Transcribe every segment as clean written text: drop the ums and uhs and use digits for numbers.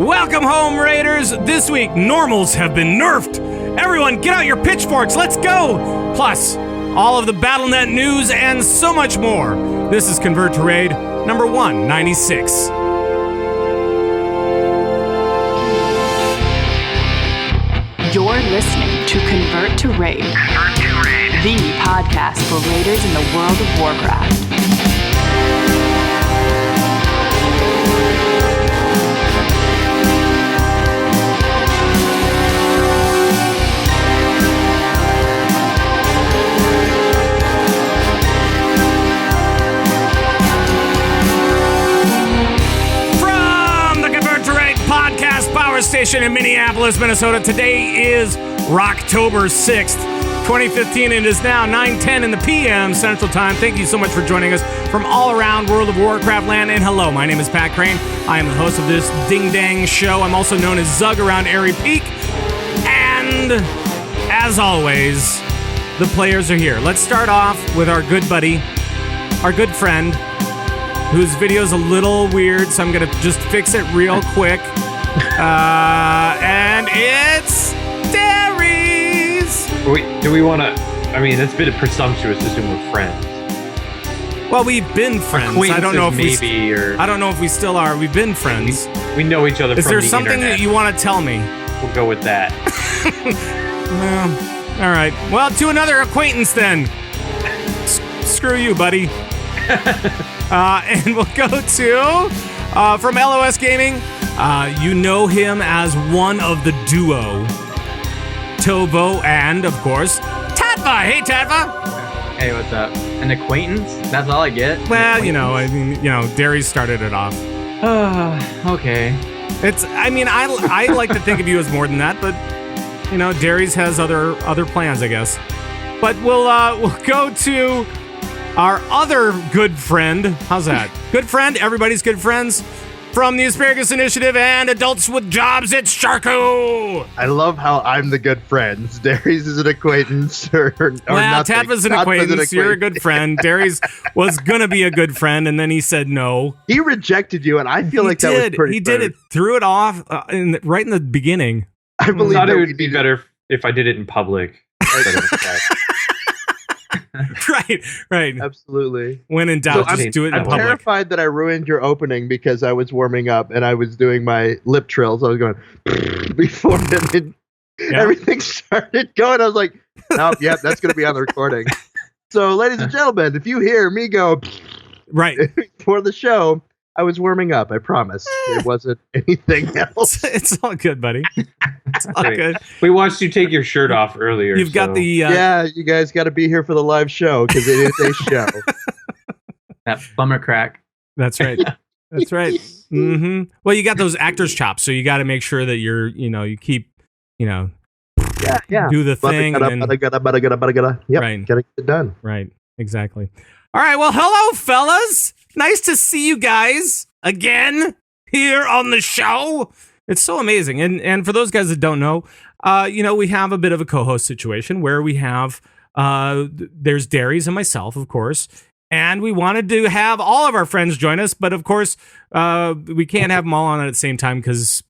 Welcome home, Raiders! This week, normals have been nerfed. Everyone, get out your pitchforks, let's go! Plus, all of the BattleNet news and so much more. This is Convert to Raid number 196. You're listening to Convert to Raid, the podcast for raiders in the world of Warcraft. Power Station in Minneapolis, Minnesota. Today is Rocktober 6th, 2015. It is now 9:10 in the PM Central Time. Thank you so much for joining us from all around World of Warcraft land. And hello, my name is Pat Crane. I am the host of this ding-dang show. I'm also known as Zug around Airy Peak. And as always, the players are here. Let's start off with our good buddy, our good friend, whose video is a little weird, so I'm going to just fix it real quick. And it's Darius. Do we want to? I mean, that's a bit presumptuous to assume we're friends. Well, we've been friends. I don't know if I don't know if we still are. We've been friends. We know each other. Is from there the something internet. that you want to tell me? We'll go with that. Well, all right. Well, to another acquaintance then. Screw you, buddy. And we'll go to from LOS Gaming. You know him as one of the duo, Tovo, and of course, Tattva. Hey, Tattva. Hey, what's up? An acquaintance? That's all I get? Well, Darius started it off. Okay. I like to think of you as more than that, but Darius has other plans, I guess. But we'll go to our other good friend. How's that? Good friend. Everybody's good friends. From the Asparagus Initiative and Adults with Jobs, it's Sharku! I love how I'm the good friend. Darius is an acquaintance. Well, Tattva's an acquaintance. You're a good friend. Darius was going to be a good friend, and then he said no. He rejected you, and I feel that was pretty He did it, threw it off right in the beginning. I believe thought it would be better if I did it in public. Right. Absolutely. When in doubt, just do it in I'm public. terrified that I ruined your opening because I was warming up and I was doing my lip trills. I was going before everything started going. I was like, nope, that's going to be on the recording. So, ladies and gentlemen, if you hear me go right for the show, I was warming up. I promise. It wasn't anything else. It's all good, buddy. It's all good. We watched you take your shirt off earlier. You've got the... yeah, you guys got to be here for the live show because it is a show. That bummer crack. That's right. That's right. Mm-hmm. Well, you got those actor's chops, so you got to make sure that you keep, do the thing. Yep, right. Gotta get it done. Right. Exactly. All right. Well, hello, fellas. Nice to see you guys again here on the show. It's so amazing. And for those guys that don't know, we have a bit of a co-host situation where we have, there's Darius and myself, of course, and we wanted to have all of our friends join us, but of course, we can't have them all on at the same time because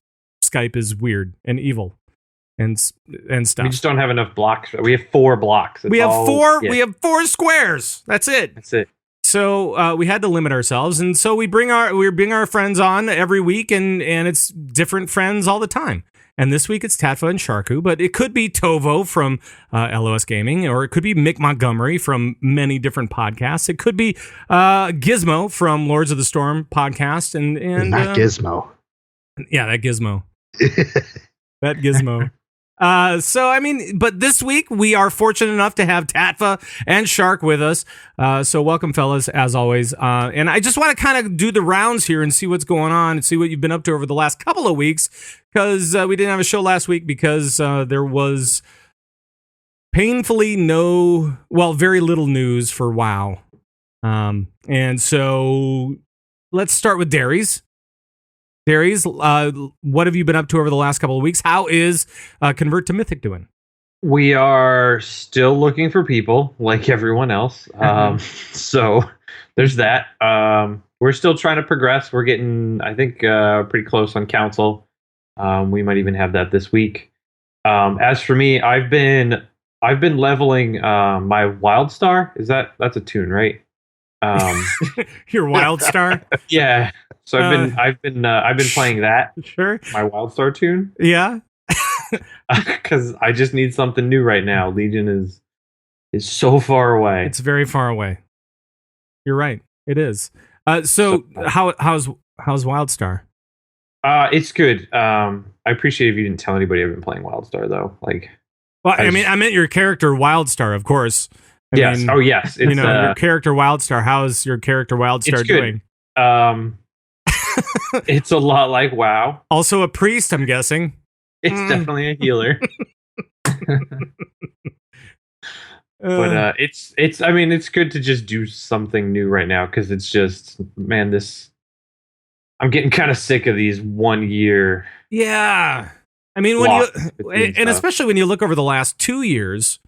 Skype is weird and evil and stuff. We just don't have enough blocks. We have 4 blocks. We have four squares. That's it. So we had to limit ourselves, and so we bring our friends on every week, and it's different friends all the time. And this week it's Tattva and Sharku, but it could be Tovo from LOS Gaming, or it could be Mick Montgomery from many different podcasts. It could be Gizmo from Lords of the Storm podcast, and not Gizmo. Yeah, that Gizmo. That Gizmo. But this week we are fortunate enough to have Tattva and Shark with us. So welcome, fellas, as always. And I just want to kind of do the rounds here and see what's going on and see what you've been up to over the last couple of weeks, because we didn't have a show last week because there was painfully very little news for WoW. And so let's start with Darius. Darius, what have you been up to over the last couple of weeks? How is Convert to Mythic doing? We are still looking for people, like everyone else. So there's that. We're still trying to progress. We're getting, I think, pretty close on council. We might even have that this week. As for me, I've been leveling my Wildstar. That's a tune, right? Your Wildstar? Yeah. So I've been playing that. Sure. My Wildstar tune. Yeah. Because I just need something new right now. Legion is so far away. It's very far away. You're right. It is. So how's Wildstar? It's good. I appreciate if you didn't tell anybody I've been playing Wildstar though. Like, well, I meant your character Wildstar, of course. Yes. It's, your character Wildstar. How's your character Wildstar doing? It's a lot like WoW. Also a priest, I'm guessing. It's definitely a healer. But it's I mean, it's good to just do something new right now because it's just, man, I'm getting kind of sick of these 1 year. Yeah. I mean, especially when you look over the last 2 years,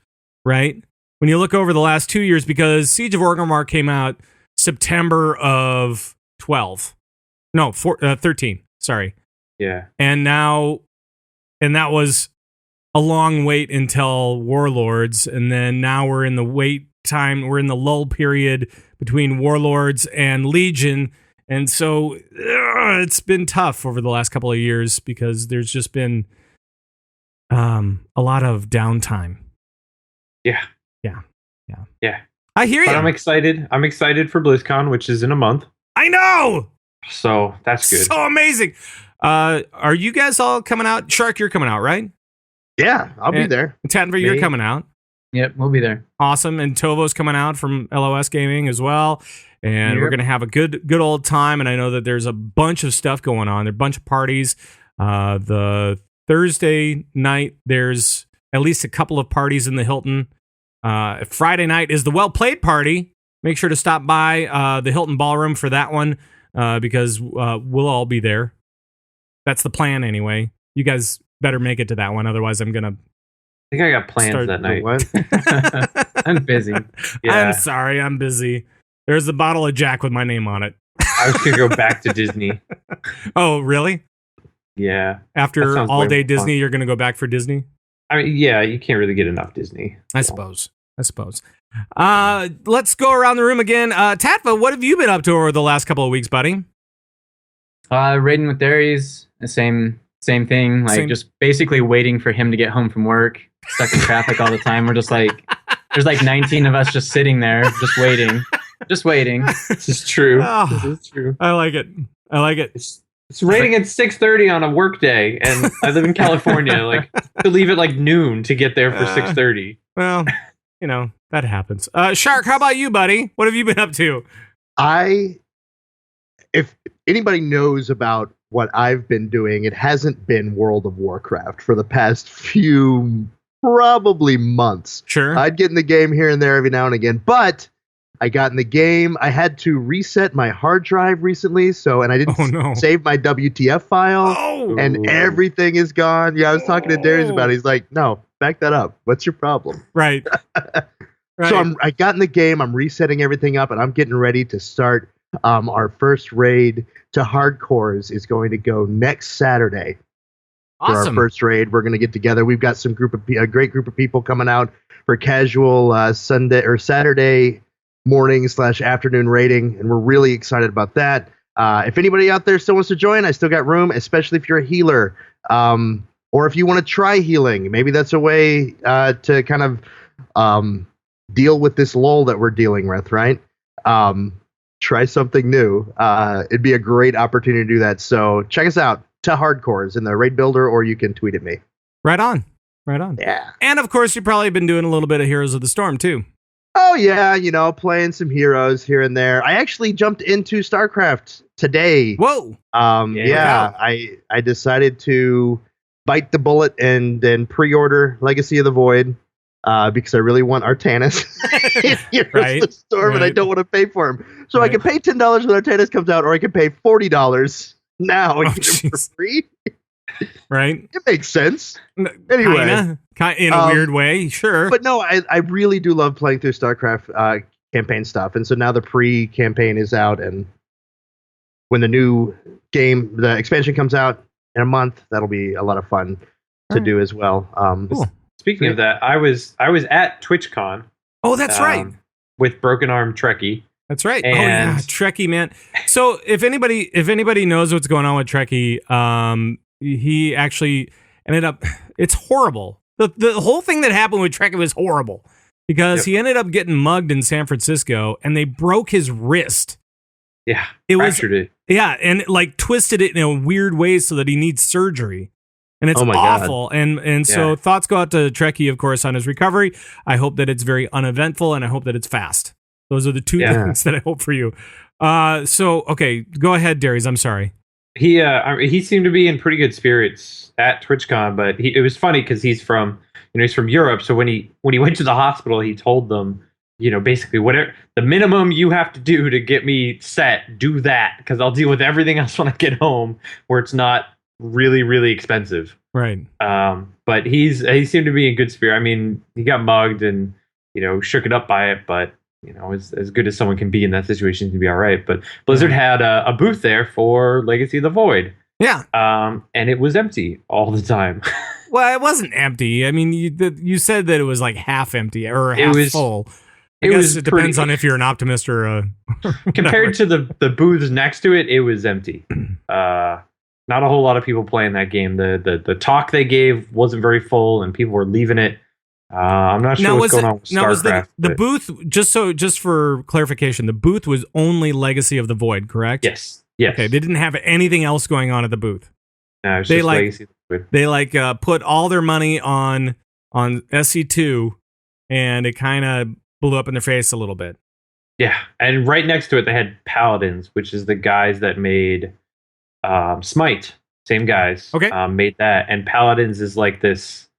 right? When you look over the last 2 years, because Siege of Orgrimmar came out September of 13. Sorry. Yeah. And that was a long wait until Warlords, and then now we're in the wait time. We're in the lull period between Warlords and Legion, and so it's been tough over the last couple of years because there's just been a lot of downtime. Yeah. I hear you. But I'm excited. I'm excited for BlizzCon, which is in a month. I know. So that's good. So amazing. Are you guys all coming out? Shark, you're coming out, right? Yeah, I'll be there. Tattva, you're coming out. Yep, we'll be there. Awesome. And Tovo's coming out from LOS Gaming as well. And we're going to have a good old time. And I know that there's a bunch of stuff going on. There's a bunch of parties. The Thursday night, there's at least a couple of parties in the Hilton. Friday night is the Well Played party. Make sure to stop by the Hilton Ballroom for that one because we'll all be there. That's the plan anyway. You guys better make it to that one. Otherwise, I'm going to... I think I got plans that night. What? I'm busy. Yeah. I'm sorry, I'm busy. There's a bottle of Jack with my name on it. I was going to go back to Disney. Oh, really? Yeah. After That all sounds way day more Disney, fun. you're going to go back for Disney? I mean, yeah, you can't really get enough Disney. I suppose. Let's go around the room again. Tattva, what have you been up to over the last couple of weeks, buddy? Raiding with Darius, the same thing. Like just basically waiting for him to get home from work. Stuck in traffic all the time. We're just like, there's like 19 of us just sitting there, just waiting. This is true. Oh, this is true. I like it. It's raining at 6:30 on a work day, and I live in California. Like to leave at like noon to get there for 6:30. Well, that happens. Shark, how about you, buddy? What have you been up to? If anybody knows about what I've been doing, it hasn't been World of Warcraft for the past few, probably months. Sure. I'd get in the game here and there every now and again, but I got in the game. I had to reset my hard drive recently, and I didn't save my WTF file, and everything is gone. Yeah, I was talking to Darius about it. He's like, no, back that up. What's your problem? Right. So I got in the game. I'm resetting everything up, and I'm getting ready to start. Our first raid to hardcores is going to go next Saturday. Awesome. For our first raid, we're going to get together. We've got a great group of people coming out for casual Sunday or Saturday morning / afternoon raiding, and we're really excited about that. If anybody out there still wants to join, I still got room, especially if you're a healer, or if you want to try healing. Maybe that's a way to kind of deal with this lull that we're dealing with, right? Try something new. It'd be a great opportunity to do that. So check us out to Hardcores in the raid builder, or you can tweet at me. Right on. Yeah. And of course, you've probably been doing a little bit of Heroes of the Storm too. Oh yeah, playing some heroes here and there. I actually jumped into Starcraft today. Whoa. I decided to bite the bullet and then pre-order Legacy of the Void. Because I really want Artanis in Heroes of the Storm, and I don't want to pay for him. So I can pay $10 when Artanis comes out, or I can pay $40 now and get him for free. Right? It makes sense. Anyway. In a weird way, sure. But no, I really do love playing through StarCraft campaign stuff. And so now the pre-campaign is out, and when the new game, the expansion comes out, in a month. That'll be a lot of fun to do as well. Cool. Speaking of that, I was at TwitchCon. Oh, that's right. With Broken Arm Trekkie. That's right. And oh yeah, Trekkie, man. So if anybody knows what's going on with Trekkie, he actually ended up. It's horrible. The whole thing that happened with Trekkie was horrible because he ended up getting mugged in San Francisco, and they broke his wrist. Yeah, fractured it. Yeah, and like twisted it in a weird way so that he needs surgery. And it's awful. God. And so thoughts go out to Trekkie, of course, on his recovery. I hope that it's very uneventful, and I hope that it's fast. Those are the two things that I hope for you. So, okay, go ahead, Darius. I'm sorry. He seemed to be in pretty good spirits at TwitchCon, but it was funny because he's from Europe. So when he went to the hospital, he told them, basically whatever the minimum you have to do to get me set, do that, because I'll deal with everything else when I get home, where it's not really, really expensive. Right. But he seemed to be in good spirit. I mean, he got mugged and shook it up by it, but as good as someone can be in that situation to be all right. But Blizzard had a booth there for Legacy of the Void. Yeah. And it was empty all the time. Well, it wasn't empty. I mean, you said that it was like half empty or half full. I guess it depends on if you're an optimist or compared to the booths next to it, it was empty. Not a whole lot of people playing that game. The talk they gave wasn't very full, and people were leaving it. I'm not sure what's going on with Starcraft. The booth, just for clarification, the booth was only Legacy of the Void, correct? Yes. Okay, they didn't have anything else going on at the booth. No, it's just Legacy of the Void. They put all their money on SC2, and it kind of blew up in their face a little bit. Yeah, and right next to it, they had Paladins, which is the guys that made Smite. Same guys. Okay. Made that, and Paladins is like this.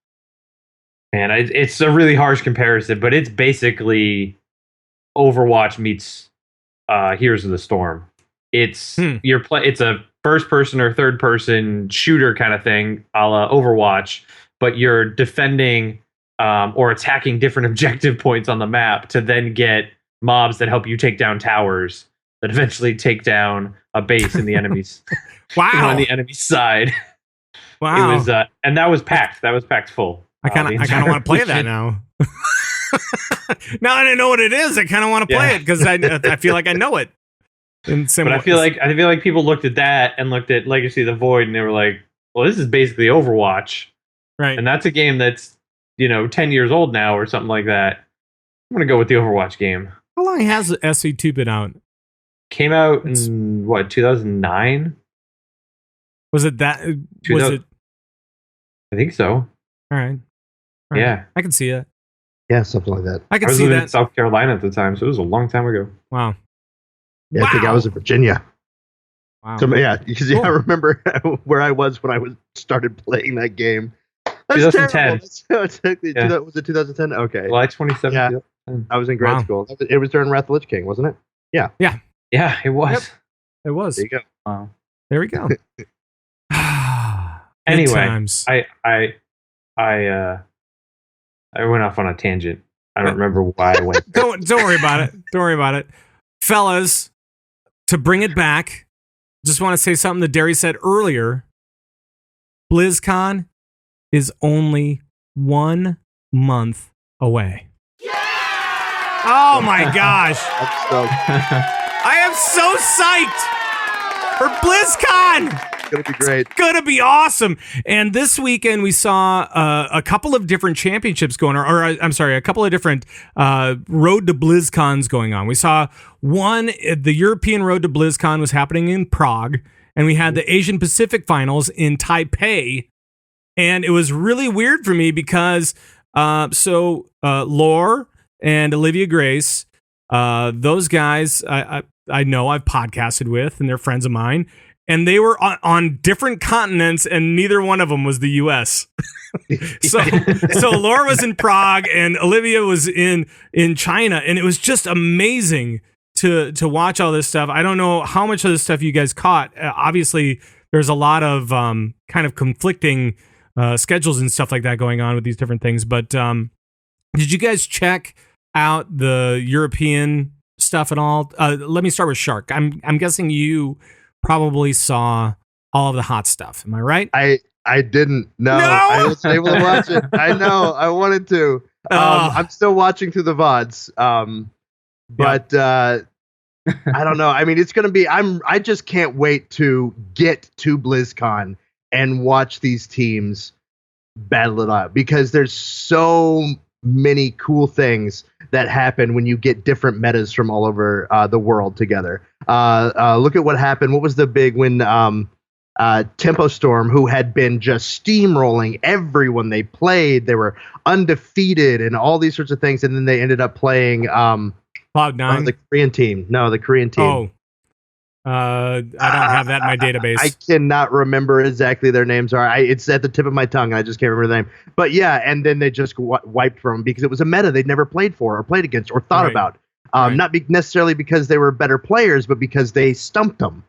Man, it's a really harsh comparison, but it's basically Overwatch meets Heroes of the Storm. It's it's a first person or third person shooter kind of thing, a la Overwatch, but you're defending or attacking different objective points on the map to then get mobs that help you take down towers that eventually take down a base in the enemy's on the enemy side. Wow. It was and that was packed. That was packed full. I kind of want to play that now. Now that I know what it is, I kind of want to play it because I feel like I know it. But I feel like people looked at that and looked at Legacy of the Void and they were like, "Well, this is basically Overwatch, right?" And that's a game that's 10 years old now or something like that. I'm gonna go with the Overwatch game. How long has SC2 been out? Came out in 2009? Was it that? Was it? I think so. All right. Yeah, I can see it. Yeah, something like that. I was see living that. in South Carolina at the time, so it was a long time ago. Wow. Yeah, I think I was in Virginia. Wow. So because I remember where I was when I started playing that game. That's 2010. Was it 2010? Okay. July 27th. Yeah. I was in grade school. It was during Wrath of the Lich King, wasn't it? Yeah. Yeah. Yeah, it was. Yep. It was. There you go. Wow. There we go. Anyway, I went off on a tangent. I don't remember why I went. Don't worry about it. Don't worry about it. Fellas, to bring it back, just want to say something that Derry said earlier. BlizzCon is only 1 month away. Yeah! Oh my gosh. I am so psyched for BlizzCon. It's going to be great. It's going to be awesome. And this weekend we saw a couple of different championships going on, or I'm sorry, a couple of different Road to BlizzCons going on. We saw one, the European Road to BlizzCon was happening in Prague, and we had the Asian Pacific Finals in Taipei. And it was really weird for me because Lore and Olivia Grace, those guys I know I've podcasted with, and they're friends of mine. And they were on different continents, and neither one of them was the U.S. so Laura was in Prague, and Olivia was in China, and it was just amazing to watch all this stuff. I don't know how much of this stuff you guys caught. Obviously, there's a lot of kind of conflicting schedules and stuff like that going on with these different things. But did you guys check out the European stuff at all? Let me start with Shark. I'm guessing you probably saw all of the hot stuff. Am I right? I didn't. No, No! I wasn't able to watch it. I know. I wanted to. I'm still watching through the VODs. But I don't know. I mean, it's going to be. I just can't wait to get to BlizzCon and watch these teams battle it out, because there's so many cool things that happen when you get different metas from all over the world together. Look at what happened. What was the big when Tempo Storm, who had been just steamrolling everyone they played, they were undefeated and all these sorts of things, and then they ended up playing Cloud9? the Korean team. No, the Korean team. Oh. I don't have that in my database. I cannot remember exactly their names are. It's at the tip of my tongue, and I just can't remember the name. But yeah, and then they just wiped from them because it was a meta they'd never played for or played against or thought about. Not necessarily because they were better players, but because they stumped them.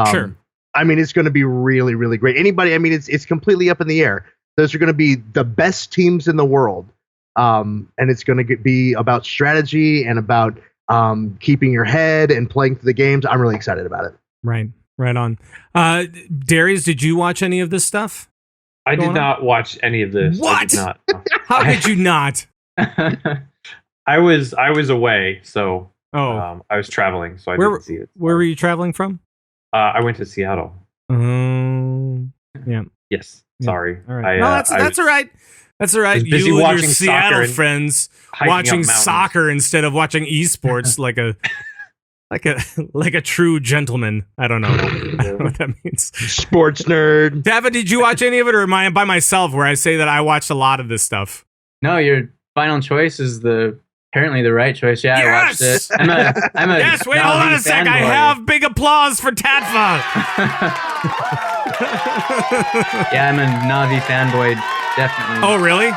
Sure. I mean, it's going to be really, really great. Anybody, I mean, it's completely up in the air. Those are going to be the best teams in the world. And it's going to be about strategy and about keeping your head and playing through the games. I'm really excited about it. Right on. Darius, did you watch any of this stuff? I did not watch any of this. What? I did not. How could you not? I was away, so Oh, I was traveling, so I didn't see it. Where were you traveling from? I went to Seattle. Yeah. Yes. Sorry. All right. No, that's all right. That's all right. busy You and watching your soccer Seattle and friends hiking watching up mountains. soccer instead of watching esports like a true gentleman. I don't know. I don't know what that means. Sports nerd. Tattva, did you watch any of it, or am I by myself where I say that I watched a lot of this stuff? No, your final choice is apparently the right choice. Yeah, Yes! I watched it. I'm a Yes, wait, hold on a sec. I fanboy. have big applause for Tattva. Yeah, I'm a Navi fanboy, definitely. Oh, really?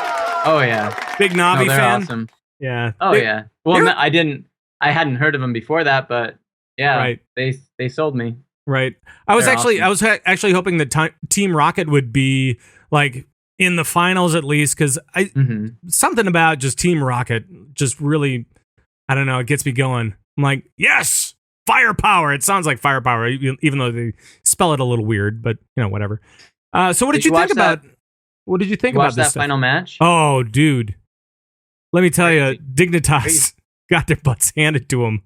Oh yeah, Big no, Navi they're fan? awesome. Yeah. Oh They- yeah. Well, they're- no, I hadn't heard of them before that, but yeah, Right. They sold me. Right. I was They're actually hoping that Team Rocket would be like in the finals at least, because something about just Team Rocket just really, I don't know, it gets me going. I'm like, yes, firepower. It sounds like firepower, even though they spell it a little weird, but whatever. So what did you think about? What did you think about Watch this that stuff? final match? Oh, dude, let me tell you, Dignitas got their butts handed to them.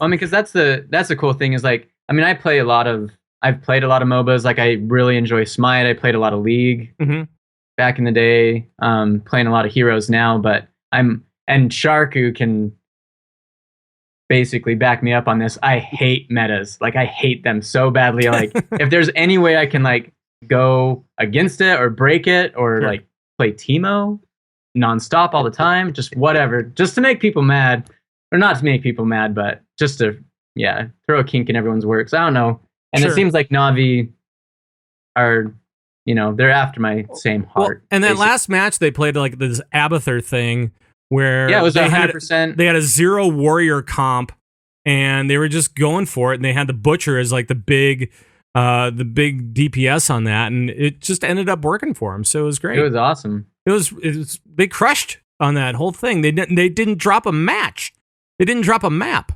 I mean, because that's the cool thing is like, I mean, I've played a lot of MOBAs. Like, I really enjoy Smite. I played a lot of League back in the day. Playing a lot of Heroes now, but and Sharku can basically back me up on this. I hate metas. Like, I hate them so badly. Like, if there's any way I can like go against it or break it or like play Teemo nonstop all the time, just whatever, just to make people mad, or not to make people mad, but just to throw a kink in everyone's works. I don't know. And it seems like Navi are, they're after my same heart. Well, and that basically. last match they played like this Abathur thing where it was they 100%. they had a 0 warrior comp and they were just going for it, and they had the Butcher as like the big DPS on that, and it just ended up working for them. So it was great. It was awesome. It was they crushed on that whole thing. They didn't drop a match. They didn't drop a map.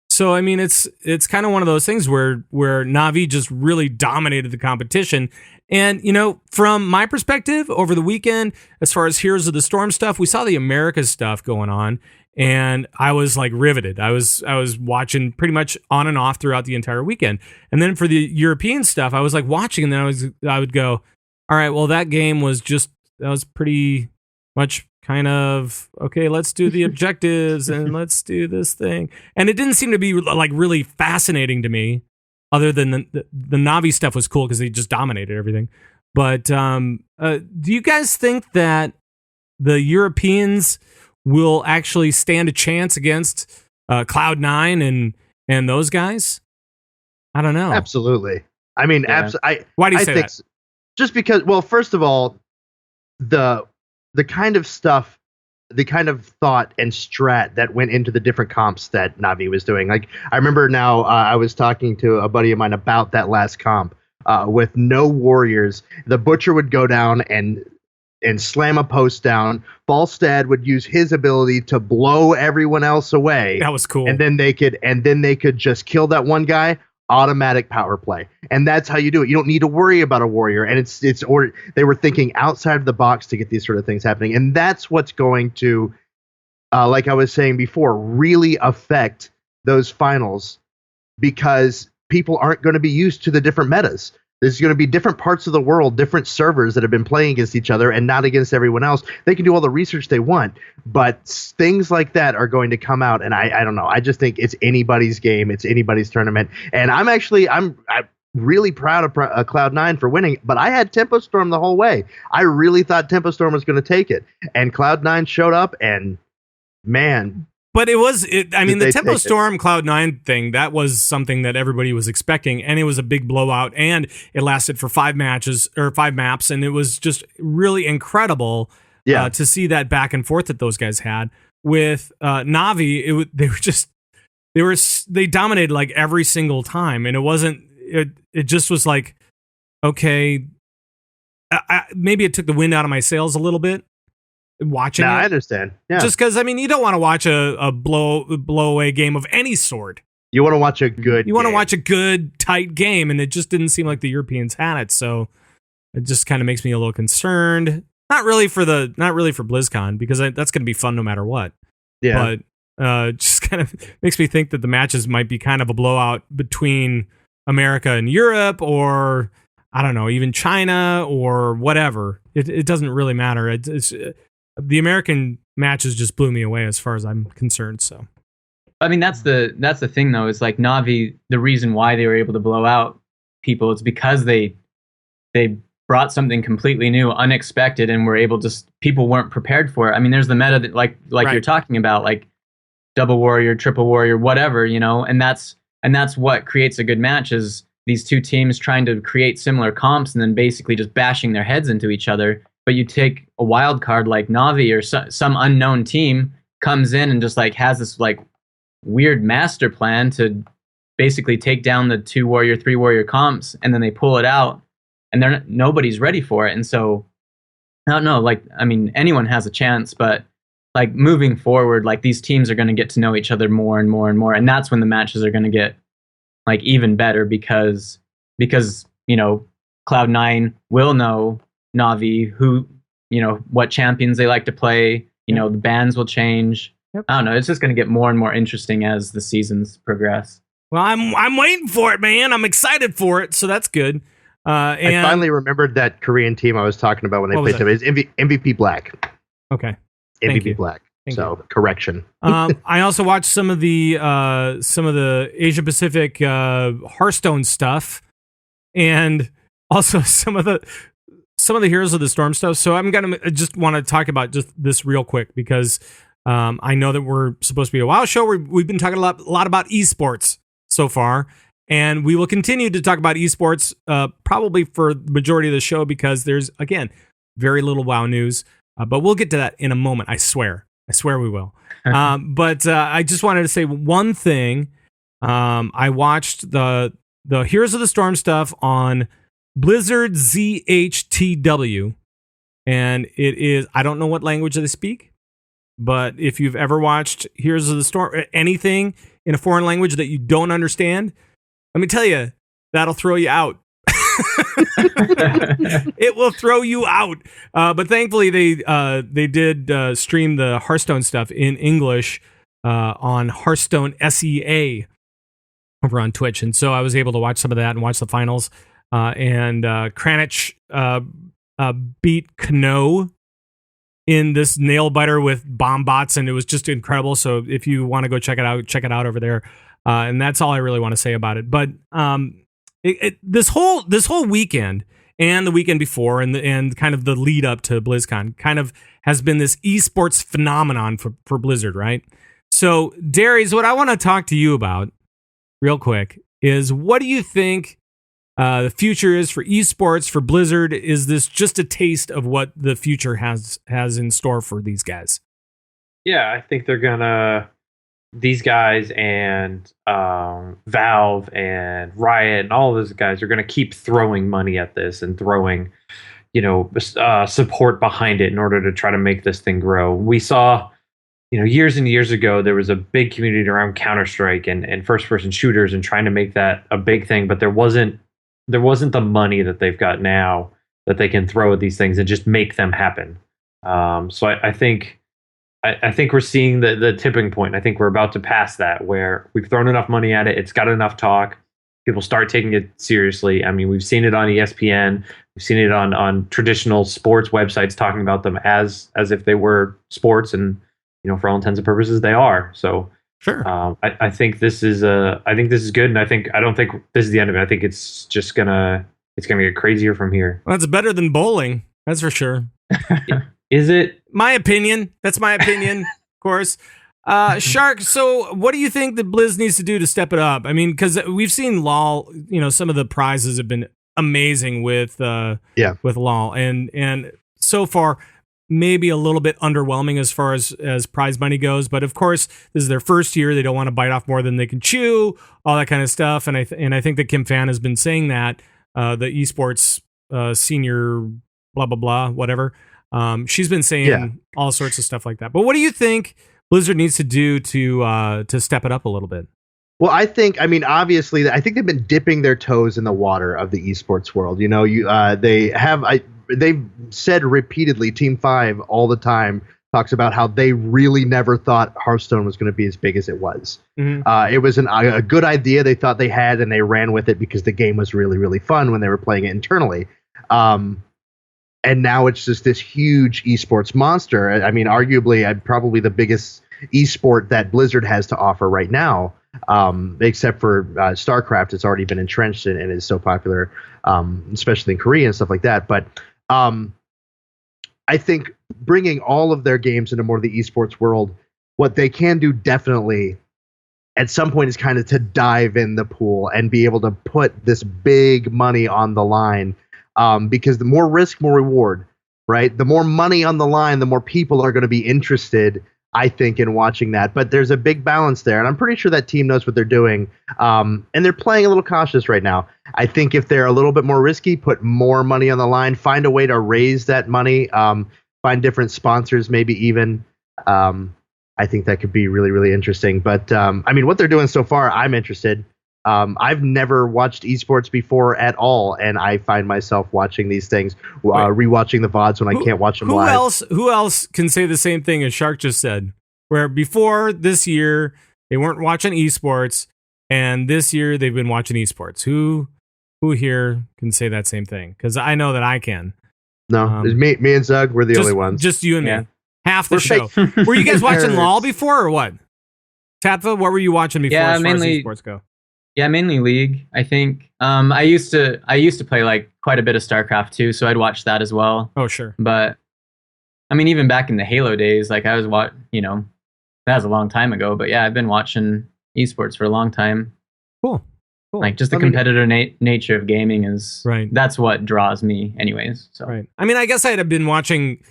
So I mean, it's kind of one of those things where Navi just really dominated the competition. And from my perspective, over the weekend, as far as Heroes of the Storm stuff, we saw the Americas stuff going on, and I was like riveted. I was watching pretty much on and off throughout the entire weekend. And then for the European stuff, I was like watching, and then I would go, all right, well, that game was pretty much kind of, okay, let's do the objectives and let's do this thing. And it didn't seem to be like really fascinating to me, other than the Navi stuff was cool because they just dominated everything. But do you guys think that the Europeans will actually stand a chance against Cloud9 and those guys? I don't know. Absolutely. I mean, Why do you say think that? Just because, well, first of all, the kind of stuff, the kind of thought and strat that went into the different comps that Navi was doing. Like, I remember now, I was talking to a buddy of mine about that last comp with no warriors. The Butcher would go down and slam a post down. Falstad would use his ability to blow everyone else away. That was cool. And then they could just kill that one guy. automatic power play, and that's how you do it. You don't need to worry about a warrior, and they were thinking outside of the box to get these sort of things happening, and that's what's going to, like I was saying before, really affect those finals, because people aren't going to be used to the different metas. There's going to be different parts of the world, different servers that have been playing against each other and not against everyone else. They can do all the research they want, but things like that are going to come out. And I don't know. I just think it's anybody's game. It's anybody's tournament. And I'm really proud of Cloud9 for winning, but I had Tempo Storm the whole way. I really thought Tempo Storm was going to take it. And Cloud9 showed up, and man. But the Tempo Storm Cloud9 thing, that was something that everybody was expecting, and it was a big blowout, and it lasted for 5 maps, and it was just really incredible to see that back and forth that those guys had. With Na'Vi, they dominated like every single time, and it just was like, okay, maybe it took the wind out of my sails a little bit. Watching it. I understand. Yeah. Just because, you don't want to watch a blow away game of any sort. You want to watch a good want to watch a good, tight game, and it just didn't seem like the Europeans had it, so it just kind of makes me a little concerned. Not really for BlizzCon, because that's going to be fun no matter what. Yeah. But just kind of makes me think that the matches might be kind of a blowout between America and Europe, or I don't know, even China or whatever. It doesn't really matter. It's the American matches just blew me away as far as I'm concerned. So, that's the thing though. Is like Na'Vi. The reason why they were able to blow out people is because they brought something completely new, unexpected, and were able to. People weren't prepared for it. There's the meta that like right. You're talking about, like double warrior, triple warrior, whatever, and that's what creates a good match. Is these two teams trying to create similar comps and then basically just bashing their heads into each other. But you take a wild card like Na'Vi or some unknown team comes in and just like has this like weird master plan to basically take down the 2 warrior, 3 warrior comps, and then they pull it out, and nobody's ready for it. And so I don't know, anyone has a chance, but like moving forward, like these teams are going to get to know each other more and more and more, and that's when the matches are going to get like even better because Cloud9 will know Na'Vi, who, what champions they like to play, the bans will change. Yep. I don't know. It's just going to get more and more interesting as the seasons progress. Well, I'm waiting for it, man. I'm excited for it. So that's good. And I finally remembered that Korean team I was talking about when they played them. It's MVP Black. Okay. MVP Black. Correction. I also watched some of the Asia Pacific Hearthstone stuff, and also some of the Heroes of the Storm stuff. So I'm gonna just want to talk about just this real quick, because I know that we're supposed to be a WoW show. We've been talking a lot about esports so far, and we will continue to talk about esports probably for the majority of the show, because there's, again, very little WoW news. But we'll get to that in a moment. I swear we will. But I just wanted to say one thing. I watched the Heroes of the Storm stuff on Blizzard ZHTW, and it is, I don't know what language they speak, but if you've ever watched Heroes of the Storm, anything in a foreign language that you don't understand, let me tell you, that'll throw you out. It will throw you out. But thankfully, they did stream the Hearthstone stuff in English on Hearthstone SEA over on Twitch, and so I was able to watch some of that and watch the finals. And Kranich beat Kano in this nail biter with bomb bots, and it was just incredible. So if you want to go check it out over there. And that's all I really want to say about it. But this whole weekend and the weekend before and kind of the lead up to BlizzCon kind of has been this esports phenomenon for Blizzard, right? So Darius, what I want to talk to you about real quick is, what do you think the future is for esports for Blizzard? Is this just a taste of what the future has in store for these guys? Yeah, I think they're gonna, these guys and Valve and Riot and all of those guys are gonna keep throwing money at this and throwing, support behind it in order to try to make this thing grow. We saw years and years ago, there was a big community around Counter-Strike and first-person shooters and trying to make that a big thing, but there wasn't the money that they've got now that they can throw at these things and just make them happen. So I think we're seeing the tipping point. I think we're about to pass that, where we've thrown enough money at it. It's got enough talk. People start taking it seriously. I mean, we've seen it on ESPN. We've seen it on traditional sports websites talking about them as if they were sports, and for all intents and purposes, they are. So sure. I think this is good, and I don't think this is the end of it. I think it's just gonna get crazier from here. Well, that's better than bowling. That's for sure. Is it? My opinion. That's my opinion, of course. Shark, so what do you think that Blizz needs to do to step it up? I mean, because we've seen LOL, some of the prizes have been amazing with LOL, and so far maybe a little bit underwhelming as far as prize money goes. But of course, this is their first year; they don't want to bite off more than they can chew, all that kind of stuff. And I think that Kim Fan has been saying that the esports senior blah blah blah whatever. She's been saying all sorts of stuff like that. But what do you think Blizzard needs to do to step it up a little bit? Well, obviously, I think they've been dipping their toes in the water of the esports world. They've said repeatedly, Team 5 all the time talks about how they really never thought Hearthstone was going to be as big as it was. Mm-hmm. It was a good idea they thought they had, and they ran with it because the game was really, really fun when they were playing it internally. And now it's just this huge esports monster. I mean, arguably, probably the biggest esport that Blizzard has to offer right now, except for Starcraft. It's already been entrenched and is so popular, especially in Korea and stuff like that. But I think bringing all of their games into more of the esports world, what they can do definitely at some point is kind of to dive in the pool and be able to put this big money on the line. Because the more risk, more reward, right? The more money on the line, the more people are going to be interested, I think, in watching that. But there's a big balance there, and I'm pretty sure that team knows what they're doing. And they're playing a little cautious right now. I think if they're a little bit more risky, put more money on the line, find a way to raise that money, find different sponsors, maybe even. I think that could be really, really interesting. But what they're doing so far, I'm interested. I've never watched esports before at all, and I find myself watching these things, rewatching the VODs when I can't watch them live. Who else can say the same thing as Shark just said? Where before this year, they weren't watching esports, and this year they've been watching esports. Who here can say that same thing? Because I know that I can. No, it's me and Zug. We're the only ones. Just you and me. Half the show. Were you guys watching LOL before or what? Tattva, what were you watching before as far as esports go? Yeah, mainly League, I think. I used to play like quite a bit of Starcraft too, so I'd watch that as well. Oh, sure. But even back in the Halo days, like I was that was a long time ago. But yeah, I've been watching esports for a long time. Cool. Like just the competitive nature of gaming is right. That's what draws me, anyways. So right. I guess I'd have been watching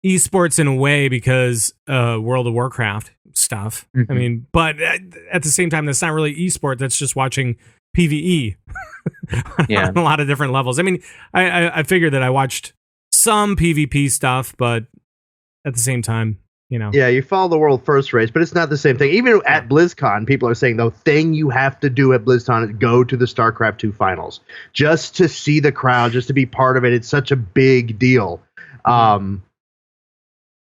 esports in a way because World of Warcraft stuff. Mm-hmm. But at the same time, that's not really esports. That's just watching PvE on a lot of different levels. I figured that I watched some PvP stuff, but at the same time, Yeah, you follow the world first race, but it's not the same thing. Even at BlizzCon, people are saying the thing you have to do at BlizzCon is go to the StarCraft 2 finals. Just to see the crowd, just to be part of it. It's such a big deal.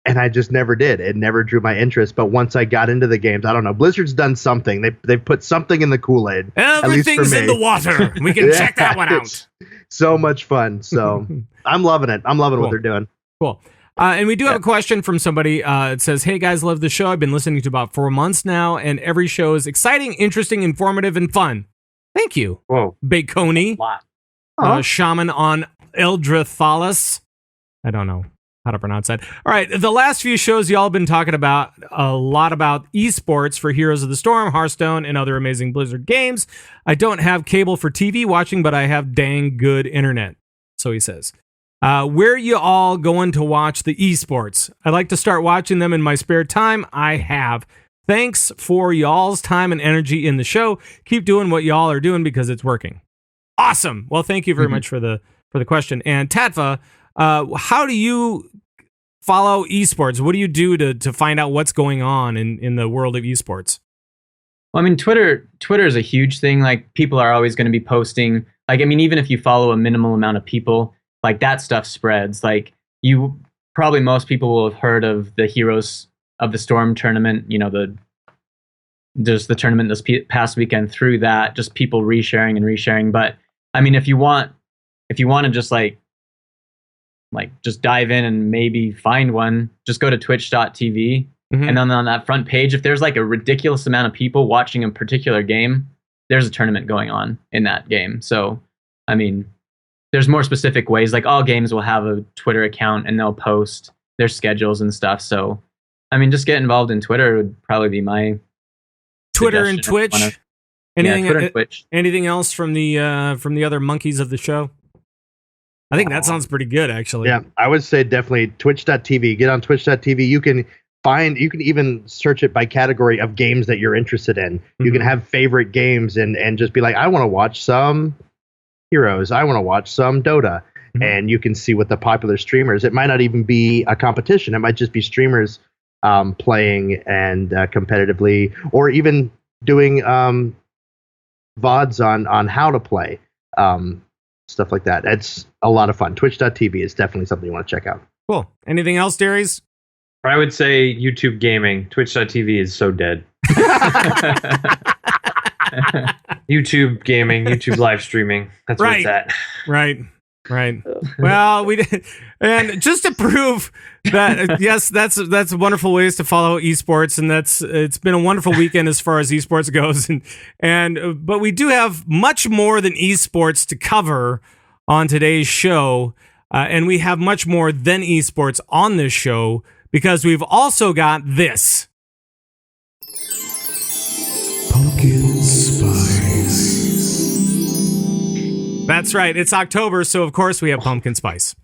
And I just never did. It never drew my interest. But once I got into the games, I don't know. Blizzard's done something. They've put something in the Kool-Aid. Everything's in the water. We can check that one out. So much fun. So I'm loving it. I'm loving what they're doing. Cool. And we do have a question from somebody. It says, "Hey guys, love the show. I've been listening to about 4 months now, and every show is exciting, interesting, informative, and fun. Thank you." Whoa. Baconi. Shaman on Eldrithalis. I don't know how to pronounce that. All right, the last few shows y'all have been talking about a lot about esports for Heroes of the Storm, Hearthstone, and other amazing Blizzard games. I don't have cable for TV watching, but I have dang good internet. So he says, where you all going to watch the esports? I'd like to start watching them in my spare time. I have. Thanks for y'all's time and energy in the show. Keep doing what y'all are doing because it's working. Awesome. Well, thank you very much for the question. And Tattva, how do you follow esports? What do you do to find out what's going on in the world of esports? Well, I mean, Twitter is a huge thing. Like, people are always going to be posting. Like, I mean, even if you follow a minimal amount of people, like, that stuff spreads. Like, most people will have heard of the Heroes of the Storm tournament. You know, there's the tournament this past weekend. Through that, just people resharing and resharing. But I mean, if you want to just like just dive in and maybe find one, just go to twitch.tv. And then on that front page, if there's like a ridiculous amount of people watching a particular game, there's a tournament going on in that game. So, I mean, there's more specific ways. Like, all games will have a Twitter account and they'll post their schedules and stuff. So, I mean, just get involved in Twitter would probably be my Twitter and Twitch. Twitter and Twitch. Anything else from the other monkeys of the show? I think that sounds pretty good, actually. Yeah, I would say definitely twitch.tv. Get on twitch.tv. You can even search it by category of games that you're interested in. You can have favorite games and just be like, I want to watch some Heroes. I want to watch some Dota. And you can see what the popular streamers, it might not even be a competition. It might just be streamers playing and competitively, or even doing VODs on how to play, stuff like that. It's a lot of fun. Twitch.tv is definitely something you want to check out. Cool. Anything else, Darius? I would say YouTube gaming. Twitch.tv is so dead. YouTube gaming, YouTube live streaming. That's where it's at. Right. Well, we did, and just to prove that, yes, that's wonderful ways to follow esports, and it's been a wonderful weekend as far as esports goes, but we do have much more than esports to cover on today's show, and we have much more than esports on this show because we've also got this. Pumpkin spice. That's right. It's October, so of course we have pumpkin spice.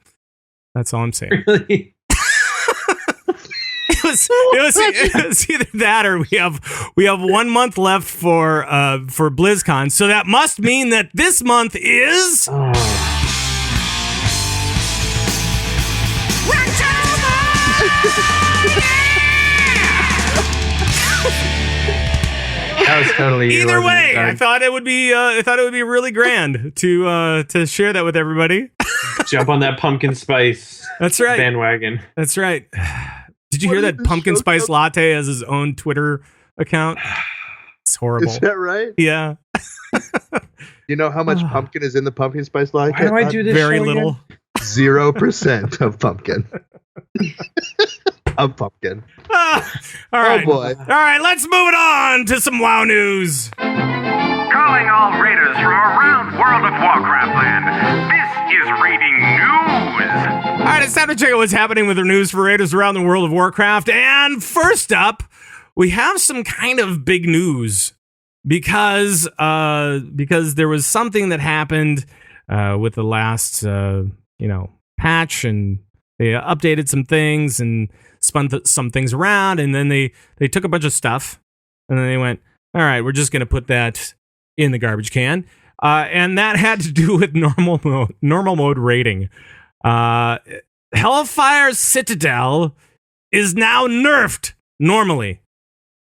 That's all I'm saying. Really? It was either that or we have 1 month left for BlizzCon, so that must mean that this month is. That was totally either way. I thought it would be really grand to share that with everybody. Jump on that pumpkin spice. That's right. Bandwagon. That's right. Did you hear that pumpkin spice latte has his own Twitter account? It's horrible. Is that right? Yeah. You know how much pumpkin is in the pumpkin spice latte? Why do I do this? Very little. 0% of pumpkin. Of pumpkin. All right. Oh boy. All right, let's move it on to some WoW news. Calling all raiders from around World of Warcraft land. This is raiding news. All right, it's time to check out what's happening with the news for raiders around the World of Warcraft. And first up, we have some kind of big news because there was something that happened with the last patch, and they updated some things and spun some things around, and then they took a bunch of stuff, and then they went, all right, we're just going to put that in the garbage can. And that had to do with normal mode raiding. Hellfire Citadel is now nerfed normally.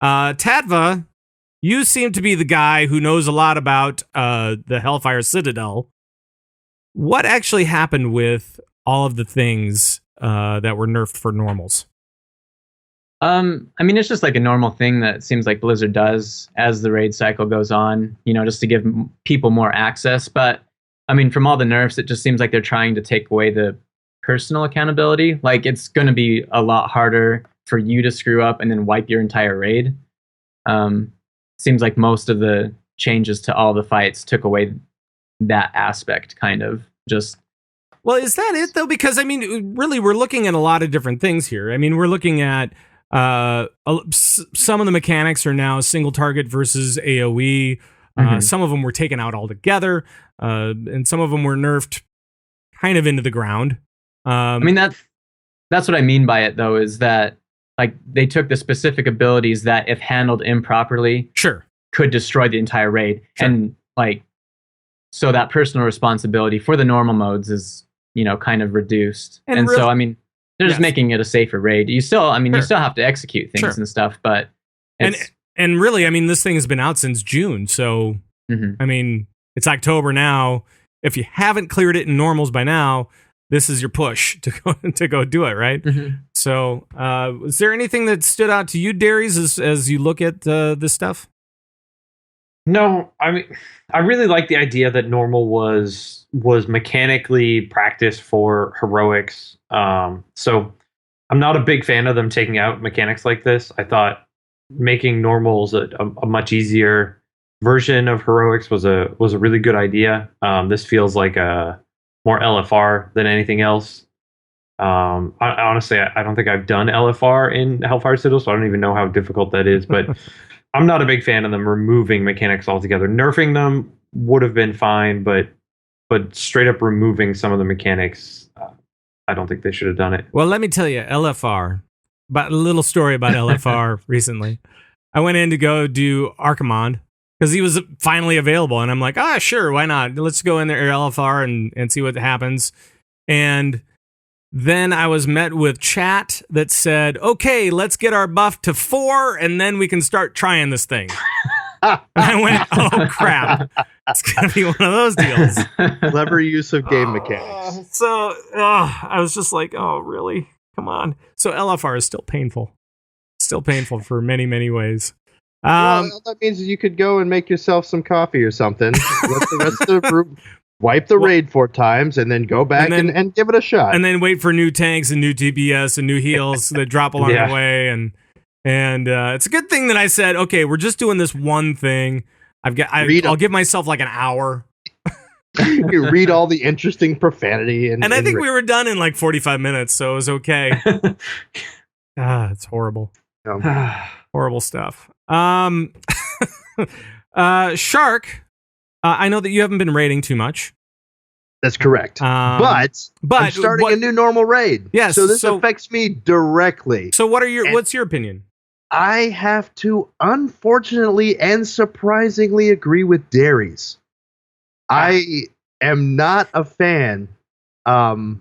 Tattva, you seem to be the guy who knows a lot about the Hellfire Citadel. What actually happened with all of the things that were nerfed for normals? I mean, it's just like a normal thing that it seems like Blizzard does as the raid cycle goes on, just to give people more access. But I mean, from all the nerfs, it just seems like they're trying to take away the personal accountability. Like, it's going to be a lot harder for you to screw up and then wipe your entire raid. Seems like most of the changes to all the fights took away that aspect, kind of. Just. Well, is that it though? Because I mean, really, we're looking at a lot of different things here. I mean, we're looking at some of the mechanics are now single target versus AoE. Some of them were taken out altogether, and some of them were nerfed kind of into the ground. I mean, that's what I mean by it, though, is that like they took the specific abilities that, if handled improperly, could destroy the entire raid, and like so that personal responsibility for the normal modes is kind of reduced, and so I mean. They're just making it a safer raid. You still, you still have to execute things and stuff, but and really, I mean, this thing has been out since June, so I mean, it's October now. If you haven't cleared it in normals by now, this is your push to go do it, right? So, is there anything that stood out to you, Darius, as you look at this stuff? No, I mean, I really like the idea that normal was mechanically practiced for heroics. So I'm not a big fan of them taking out mechanics like this. I thought making normals a much easier version of heroics was a really good idea. This feels like a more LFR than anything else. Honestly, I don't think I've done LFR in Hellfire Citadel, so I don't even know how difficult that is, but I'm not a big fan of them removing mechanics altogether. Nerfing them would have been fine, but straight up removing some of the mechanics, I don't think they should have done it. Well, let me tell you, LFR, but a little story about LFR recently. I went in to go do Archimond because he was finally available, and I'm like, sure, why not? Let's go in there LFR and see what happens. And then I was met with chat that said, okay, let's get our buff to 4 and then we can start trying this thing. And I went, oh, crap. It's going to be one of those deals. Clever use of game mechanics. So I was just like, oh, really? Come on. So LFR is still painful. Still painful for many, many ways. Well, that means you could go and make yourself some coffee or something. Let the rest of the group wipe the raid 4 times and then go back and give it a shot. And then wait for new tanks and new TPS and new heals that drop along the way. And it's a good thing that I said, okay, we're just doing this one thing. I'll give myself like an hour. You read all the interesting profanity. And I think we were done in like 45 minutes, so it was okay. It's horrible. Horrible stuff. Shark, I know that you haven't been raiding too much. That's correct. But I'm starting a new normal raid. Yes. So this affects me directly. So what's your opinion? I have to unfortunately and surprisingly agree with Darius. I am not a fan of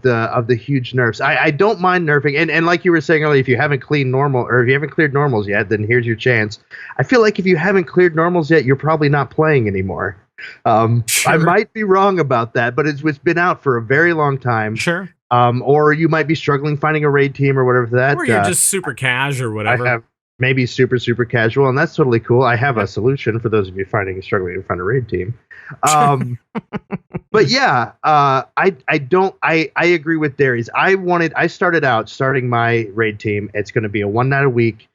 the huge nerfs. I don't mind nerfing, and like you were saying earlier, if you haven't cleared normals yet, then here's your chance. I feel like if you haven't cleared normals yet, you're probably not playing anymore. Sure. I might be wrong about that, but it's been out for a very long time. Sure. Or you might be struggling finding a raid team or whatever that. Or you're just super cash or whatever. I have maybe super casual, and that's totally cool. I have a solution for those of you struggling to find a raid team. But yeah, I agree with Darius. I starting my raid team. It's going to be a 1 night a week,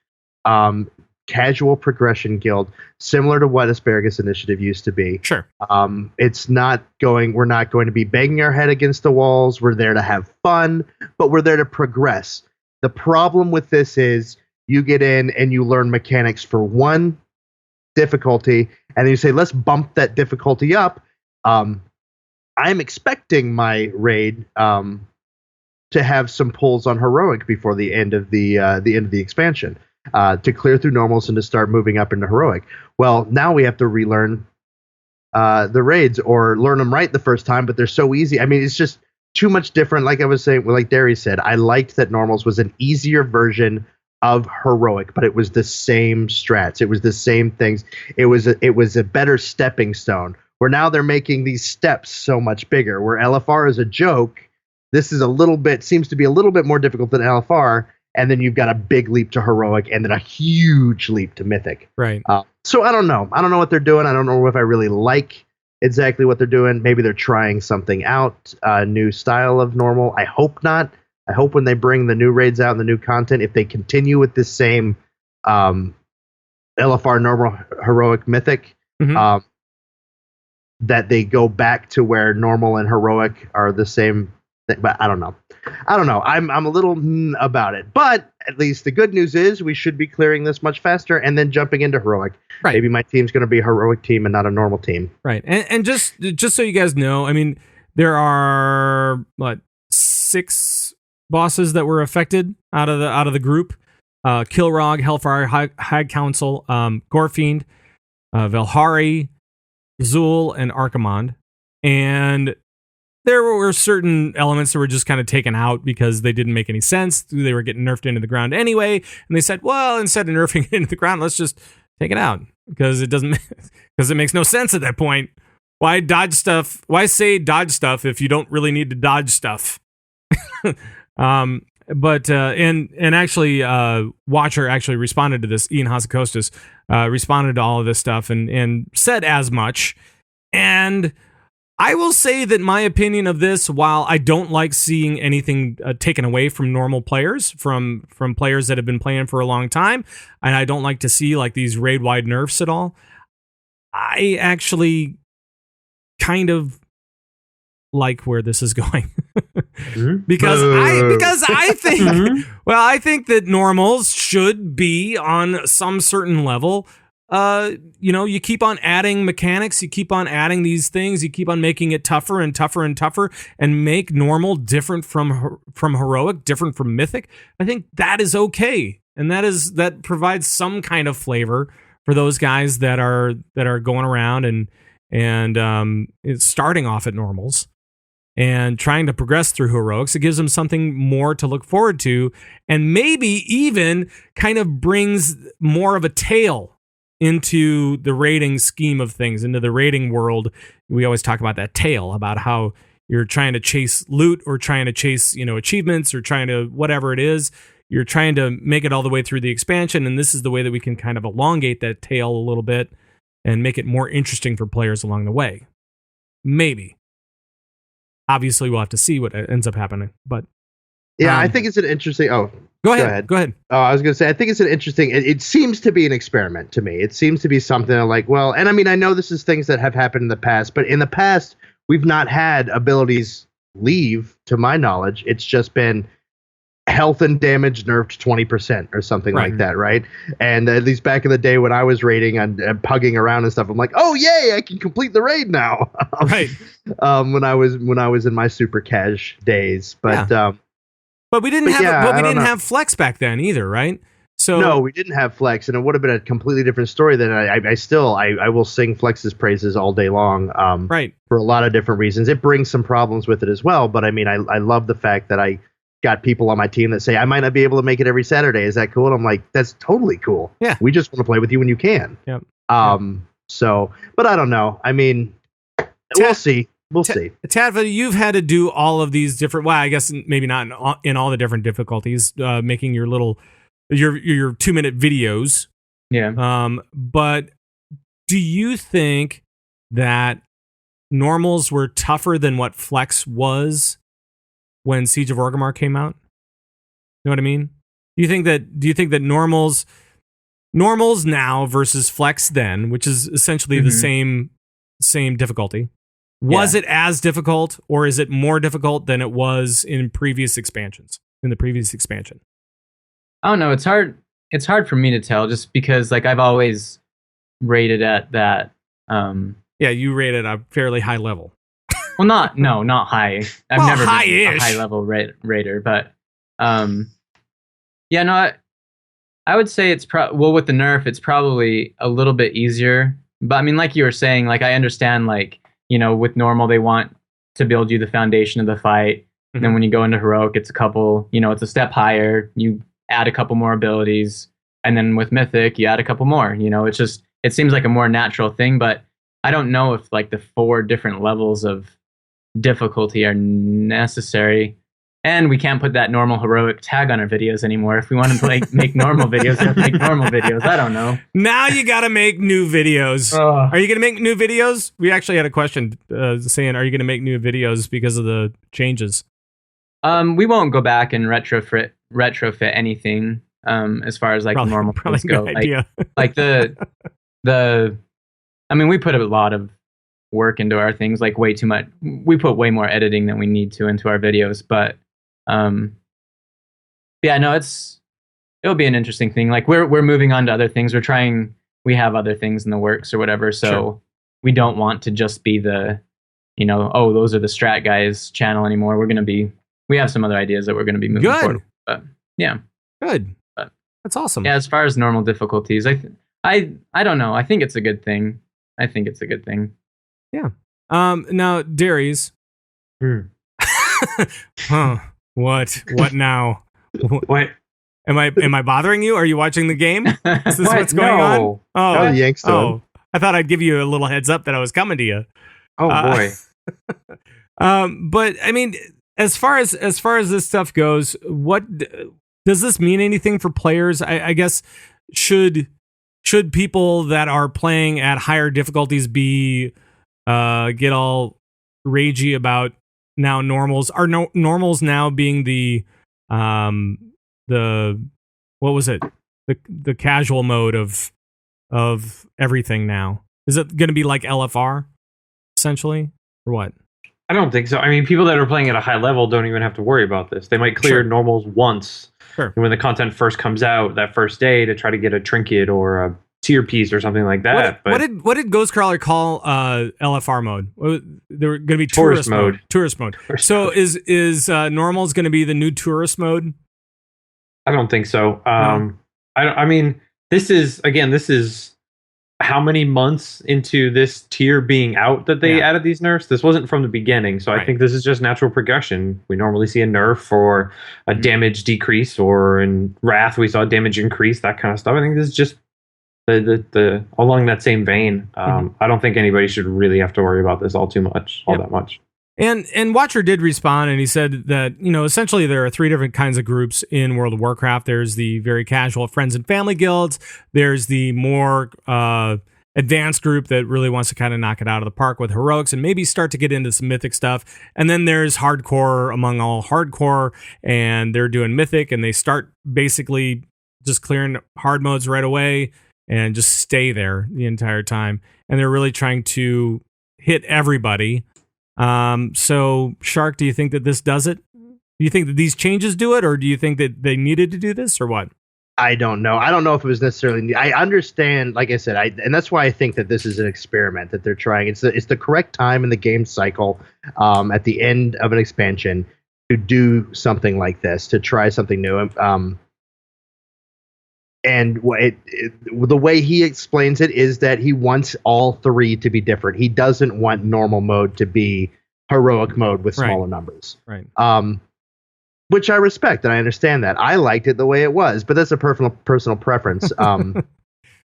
casual progression guild, similar to what Asparagus Initiative used to be. Sure. We're not going to be banging our head against the walls. We're there to have fun, but we're there to progress. The problem with this is you get in and you learn mechanics for 1 difficulty, and then you say, let's bump that difficulty up. I'm expecting my raid to have some pulls on heroic before the end of the expansion, to clear through normals and to start moving up into heroic. Well, now we have to relearn the raids or learn them right the first time, but they're so easy. I mean, it's just too much different. Like I was saying, like Darius said, I liked that normals was an easier version of heroic, but it was the same strats. It was the same things. It was a better stepping stone. Where now they're making these steps so much bigger. Where LFR is a joke, this is seems to be a little bit more difficult than LFR, and then you've got a big leap to heroic, and then a huge leap to mythic. Right. So I don't know. I don't know what they're doing. I don't know if I really like exactly what they're doing. Maybe they're trying something out, a new style of normal. I hope not. I hope when they bring the new raids out and the new content, if they continue with this same LFR normal heroic mythic, that they go back to where normal and heroic are the same thing. But I don't know. I'm a little about it. But at least the good news is we should be clearing this much faster and then jumping into heroic. Right. Maybe my team's going to be a heroic team and not a normal team. Right. And just so you guys know, I mean, there are 6 bosses that were affected out of the group. Kilrog, Hellfire, High Council, Gorefiend, Velhari, Zul, and Archimond. And there were certain elements that were just kind of taken out because they didn't make any sense. They were getting nerfed into the ground anyway. And they said, well, instead of nerfing it into the ground, let's just take it out because it doesn't, because it makes no sense at that point. Why dodge stuff? Why say dodge stuff if you don't really need to dodge stuff? But actually, Watcher actually responded to this. Ian Hasekostas responded to all of this stuff and said as much. And I will say that my opinion of this, while I don't like seeing anything taken away from normal players, from players that have been playing for a long time, and I don't like to see like these raid-wide nerfs at all, I actually kind of like where this is going. because I think I think that normals should be on some certain level. You keep on adding mechanics, you keep on adding these things, you keep on making it tougher and tougher and tougher, and make normal different from heroic, different from mythic. I think that is okay, and that provides some kind of flavor for those guys that are going around and starting off at normals and trying to progress through heroics. It gives them something more to look forward to, and maybe even kind of brings more of a tail into the rating scheme of things, into the rating world. We always talk about that tail, about how you're trying to chase loot or trying to chase, achievements or trying to whatever it is. You're trying to make it all the way through the expansion, and this is the way that we can kind of elongate that tail a little bit and make it more interesting for players along the way. Maybe. Obviously, we'll have to see what ends up happening, but yeah, I think it's an interesting. Oh, go ahead. Oh, I was going to say, I think it's an interesting. It seems to be an experiment to me. It seems to be something like, well, and I mean, I know this is things that have happened in the past, but in the past, we've not had abilities leave, to my knowledge. It's just been health and damage nerfed 20% or something like that, right? And at least back in the day when I was raiding and pugging around and stuff, I'm like, oh yay, I can complete the raid now. Right. When I was in my super cash days, but yeah. But we didn't have flex back then either, right? So no, we didn't have flex, and it would have been a completely different story. Than I will sing Flex's praises all day long, right? For a lot of different reasons. It brings some problems with it as well, but I mean, I love the fact that I got people on my team that say I might not be able to make it every Saturday. Is that cool? And I'm like, that's totally cool. Yeah, we just want to play with you when you can. Yep. So, but I don't know. I mean, we'll see. We'll see. Tattva, you've had to do all of these different. Well, I guess maybe not in all the different difficulties. Making your 2-minute videos. Yeah. But do you think that normals were tougher than what Flex was when Siege of Orgrimmar came out? You know what I mean? Do you think that normals now versus Flex then, which is essentially the same difficulty? Was it as difficult, or is it more difficult than it was in previous expansions? In the previous expansion, I don't know. It's hard. It's hard for me to tell, just because like I've always rated at that. Yeah, you rated a fairly high level. Well, not high. I've never been a high level raider, but yeah, no. I would say it's with the nerf, it's probably a little bit easier. But I mean, like you were saying, like I understand, like. With normal, they want to build you the foundation of the fight. And then when you go into heroic, it's it's a step higher. You add a couple more abilities. And then with mythic, you add a couple more. It seems like a more natural thing, but I don't know if like the 4 different levels of difficulty are necessary. And we can't put that normal heroic tag on our videos anymore. If we want to make normal videos, we have to make normal videos. I don't know. Now you got to make new videos. Are you going to make new videos? We actually had a question saying, are you going to make new videos because of the changes? We won't go back and retrofit anything as far as like normal things go. Like the I mean, we put a lot of work into our things, like way too much. We put way more editing than we need to into our videos, but yeah, no, it'll be an interesting thing. Like we're moving on to other things. We have other things in the works or whatever. So we don't want to just be the, those are the strat guys channel anymore. We have some other ideas that we're going to be moving forward. But yeah. Good. But, that's awesome. Yeah. As far as normal difficulties, I don't know. I think it's a good thing. Yeah. Now, Darius, Huh? What now? What? Am I bothering you? Are you watching the game? Is this What? what's going on? No. Oh, Yank's oh! I thought I'd give you a little heads up that I was coming to you. Oh boy. But I mean, as far as this stuff goes, what does this mean anything for players? I guess should people that are playing at higher difficulties be get all ragey about now normals? Are normals now being the what was it? The casual mode of everything now? Is it going to be like LFR essentially, or what? I don't think so. I mean, people that are playing at a high level don't even have to worry about this. They might clear normals once. Sure. When the content first comes out that first day to try to get a trinket or a tier piece or something like that. What did Ghostcrawler call LFR mode? There were going to be tourist mode. Tourist mode. So is normals going to be the new tourist mode? I don't think so. I mean, this is how many months into this tier being out that they added these nerfs? This wasn't from the beginning, so I think this is just natural progression. We normally see a nerf or a damage decrease, or in Wrath we saw damage increase, that kind of stuff. I think this is just the along that same vein. I don't think anybody should really have to worry about this all that much. And Watcher did respond, and he said that, essentially there are 3 different kinds of groups in World of Warcraft. There's the very casual friends and family guilds. There's the more advanced group that really wants to kind of knock it out of the park with heroics and maybe start to get into some mythic stuff. And then there's hardcore among all hardcore, and they're doing mythic, and they start basically just clearing hard modes right away and just stay there the entire time. And they're really trying to hit everybody. So Shark, do you think that this does it? Do you think that these changes do it, or do you think that they needed to do this, or what? I don't know. I don't know if it was necessarily. I understand, like I said, and that's why I think that this is an experiment that they're trying. It's the correct time in the game cycle, at the end of an expansion, to do something like this, to try something new. And the way he explains it is that he wants all 3 to be different. He doesn't want normal mode to be heroic mode with smaller numbers. Right. Which I respect, and I understand that. I liked it the way it was, but that's a personal preference.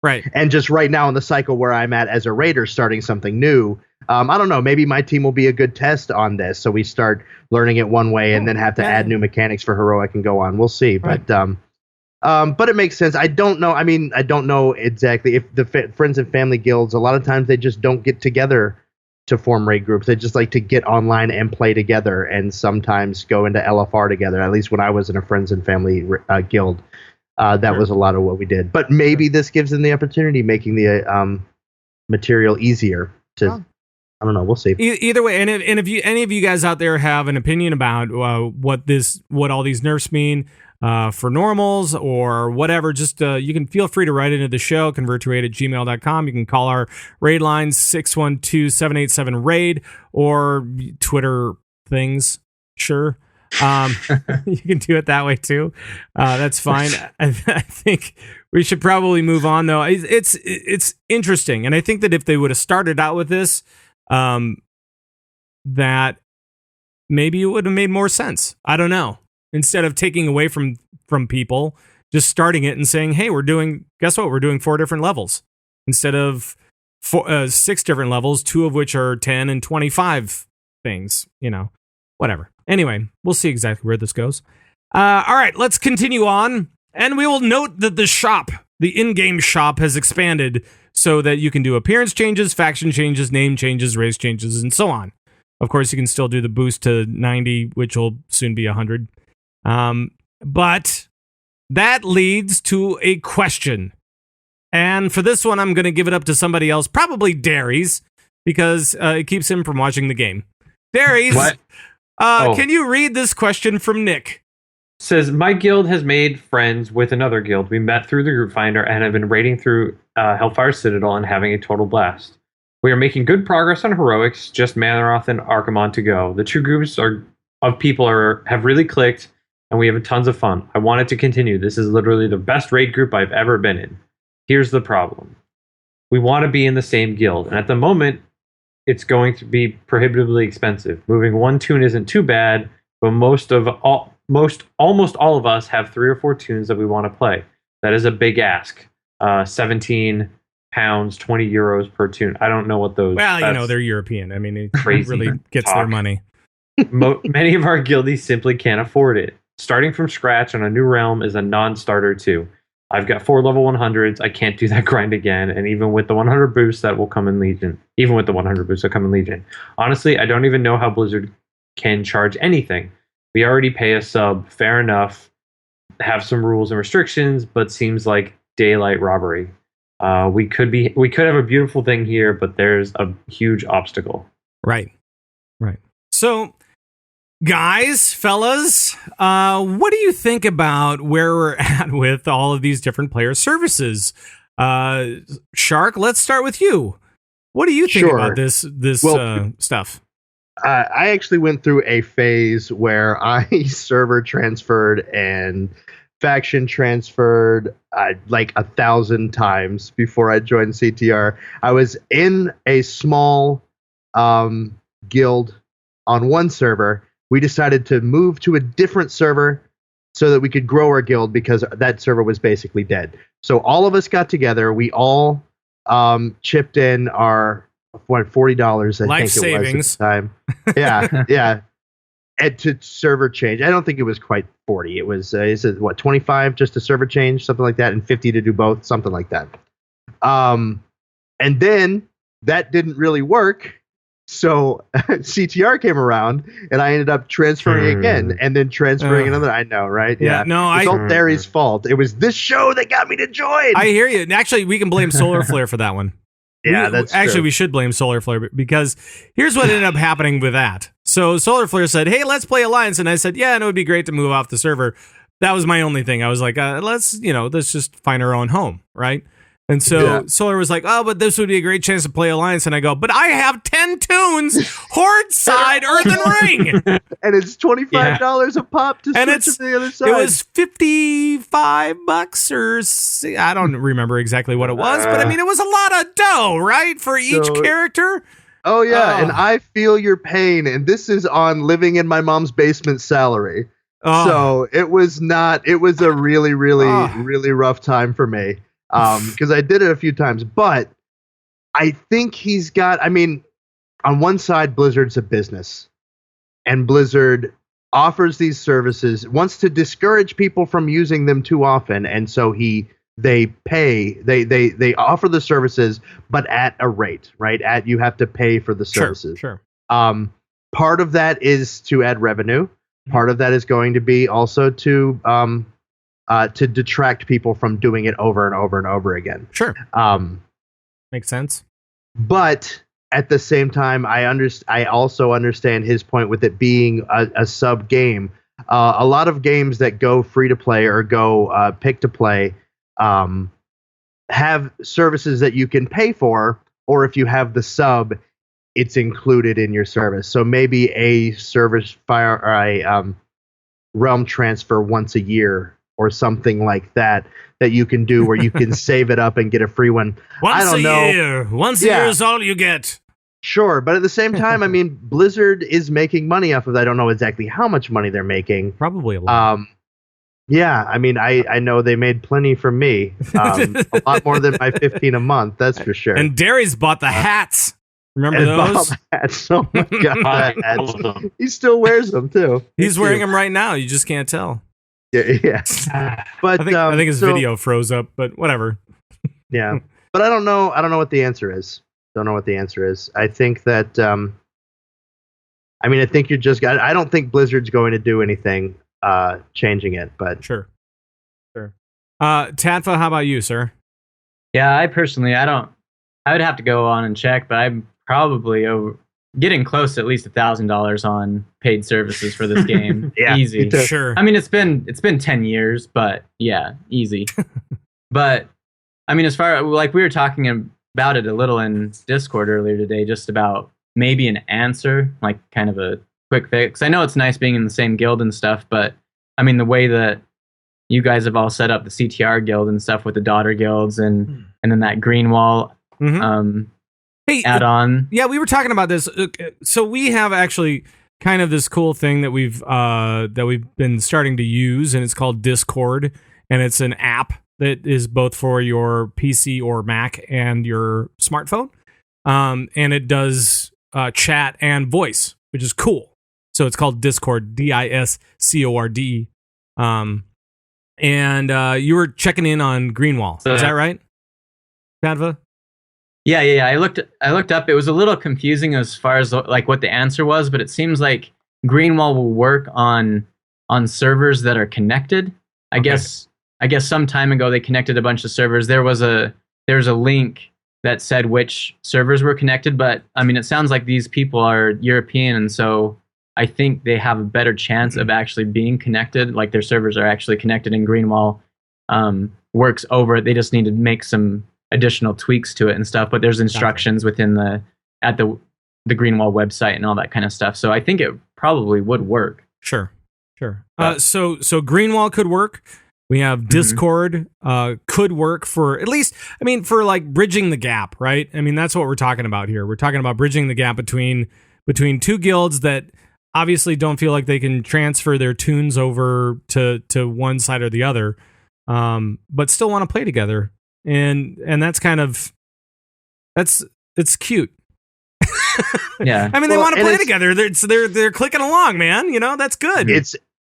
Right. And just right now in the cycle where I'm at as a raider, starting something new, I don't know, maybe my team will be a good test on this. So we start learning it one way and then have to add new mechanics for heroic and go on. We'll see. Right. But it makes sense. I don't know. I mean, I don't know exactly if the friends and family guilds, a lot of times they just don't get together to form raid groups. They just like to get online and play together, and sometimes go into LFR together. At least when I was in a friends and family guild, that was a lot of what we did. But maybe this gives them the opportunity, making the material easier to. I don't know. We'll see. Either way, and if any of you guys out there have an opinion about what all these nerfs mean for normals or whatever, just you can feel free to write into the show, converttoraid@gmail.com. You can call our raid line 612-787-RAID, or Twitter things. Sure. You can do it that way too. That's fine. I think we should probably move on, though. It's interesting, and I think that if they would have started out with this, that maybe it would have made more sense. I don't know. Instead of taking away from people, just starting it and saying, hey, we're doing 4 different levels instead of 6 different levels, 2 of which are 10 and 25 things, whatever. Anyway, we'll see exactly where this goes. All right, let's continue on. And we will note that the in-game shop has expanded so that you can do appearance changes, faction changes, name changes, race changes, and so on. Of course, you can still do the boost to 90, which will soon be 100. But that leads to a question. And for this one, I'm going to give it up to somebody else, probably Darius, because it keeps him from watching the game. Darius, what? Can you read this question from Nick? Says, my guild has made friends with another guild. We met through the group finder and have been raiding through Hellfire Citadel and having a total blast. We are making good progress on heroics, just Manaroth and Archimon to go. The 2 groups of people have really clicked, and we have tons of fun. I want it to continue. This is literally the best raid group I've ever been in. Here's the problem. We want to be in the same guild, and at the moment, it's going to be prohibitively expensive. Moving one toon isn't too bad, but almost all of us have 3 or 4 toons that we want to play. That is a big ask. 17 pounds, 20 euros per toon. I don't know what those. Well, they're European. I mean, it crazy really gets their money. Many of our guildies simply can't afford it. Starting from scratch on a new realm is a non-starter too. I've got 4 level 100s. I can't do that grind again. And even with the 100 boosts that will come in Legion. Honestly, I don't even know how Blizzard can charge anything. We already pay a sub. Fair enough. Have some rules and restrictions, but seems like daylight robbery. We could have a beautiful thing here, but there's a huge obstacle. Right. So, guys, fellas, what do you think about where we're at with all of these different player services? Shark, let's start with you. What do you think about this stuff? I actually went through a phase where I server transferred and faction transferred like 1,000 times before I joined CTR. I was in a small guild on one server. We decided to move to a different server so that we could grow our guild because that server was basically dead. So all of us got together. We all chipped in our $40. I Life think it savings. was at the time. Yeah. And to server change. I don't think it was quite 40. It was, 25 just to server change, something like that, and 50 to do both, something like that. And then that didn't really work. So CTR came around, and I ended up transferring again, and then transferring another. I know, right? Yeah. No, it's all Derry's fault. It was this show that got me to join. I hear you. Actually, we can blame Solar Flare for that one. Yeah, that's actually true. We should blame Solar Flare because here's what ended up happening with that. So Solar Flare said, "Hey, let's play Alliance," and I said, "Yeah, and it would be great to move off the server." That was my only thing. I was like, let's just find our own home, right? And so Solar was like, "Oh, but this would be a great chance to play Alliance." And I go, "But I have 10 toons, Horde side, Earthen Ring, and it's $25 a pop to switch to the other side." It was $55 or I don't remember exactly what it was, but I mean, it was a lot of dough, right, for each character. Oh yeah, and I feel your pain, and this is on living in my mom's basement salary. So it was a really, really, really rough time for me. Because I did it a few times, but I think on one side, Blizzard's a business, and Blizzard offers these services, wants to discourage people from using them too often, and so they offer the services, but at a rate, right? You have to pay for the services. Sure. Part of that is to add revenue. Part of that is going to be also to detract people from doing it over and over and over again. Sure. Makes sense. But at the same time, I also understand his point with it being a sub game. A lot of games that go free to play or go pick to play have services that you can pay for, or if you have the sub, it's included in your service. So maybe a service realm transfer once a year, or something like that you can do where you can save it up and get a free one. Once a year is all you get. Sure, but at the same time, I mean, Blizzard is making money off of that. I don't know exactly how much money they're making. Probably a lot. Yeah, I mean, I know they made plenty from me. A lot more than my 15 a month, that's for sure. And Derry's bought the hats. Remember those? Hats. Oh my God, hats. He still wears them too. He's wearing them right now. You just can't tell. Yeah. But I think his video froze up, but whatever. Yeah. But I don't know what the answer is. Don't know what the answer is. I think that I think I don't think Blizzard's going to do anything changing it, but sure. Tattva, how about you, sir? Yeah, I would have to go on and check, but I'm probably getting close to at least $1,000 on paid services for this game. Yeah, easy. Sure. I mean, it's been 10 years, but yeah, easy. But I mean, as far like we were talking about it a little in Discord earlier today, just about maybe an answer, like kind of a quick fix. I know it's nice being in the same guild and stuff, but I mean, the way that you guys have all set up the CTR guild and stuff with the daughter guilds and then that green wall. Mm-hmm. add on. Yeah, we were talking about this. So we have actually kind of this cool thing that we've been starting to use, and it's called Discord, and it's an app that is both for your PC or Mac and your smartphone, and it does chat and voice, which is cool. So it's called Discord, Discord. And you were checking in on Greenwall, is that right, Tattva? Yeah. I looked up. It was a little confusing as far as like what the answer was, but it seems like Greenwall will work on servers that are connected. I guess some time ago they connected a bunch of servers. There's a link that said which servers were connected, but I mean, it sounds like these people are European, and so I think they have a better chance of actually being connected. Like their servers are actually connected, and Greenwall works over it. They just need to make some additional tweaks to it and stuff. But there's instructions within the Greenwall website and all that kind of stuff. So I think it probably would work. Sure. So Greenwall could work. We have Discord could work for at least, I mean, for like bridging the gap, right? I mean, that's what we're talking about here. We're talking about bridging the gap between two guilds that obviously don't feel like they can transfer their tunes over to one side or the other, but still want to play together. And that's kind of, it's cute. Yeah. I mean, they want to play together. They're clicking along, man. You know, that's good.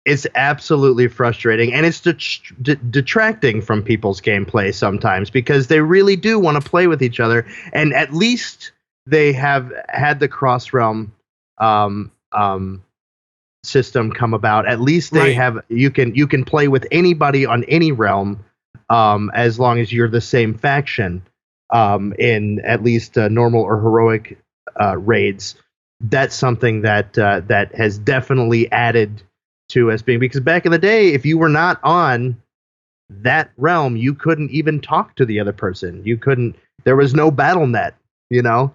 It's absolutely frustrating, and it's detracting from people's gameplay sometimes, because they really do want to play with each other, and at least they have had the cross realm system come about. At least they have you can play with anybody on any realm, as long as you're the same faction, in at least normal or heroic raids. That's something that has definitely added to us being, because back in the day, if you were not on that realm, you couldn't even talk to the other person. You couldn't. There was no battle net, you know.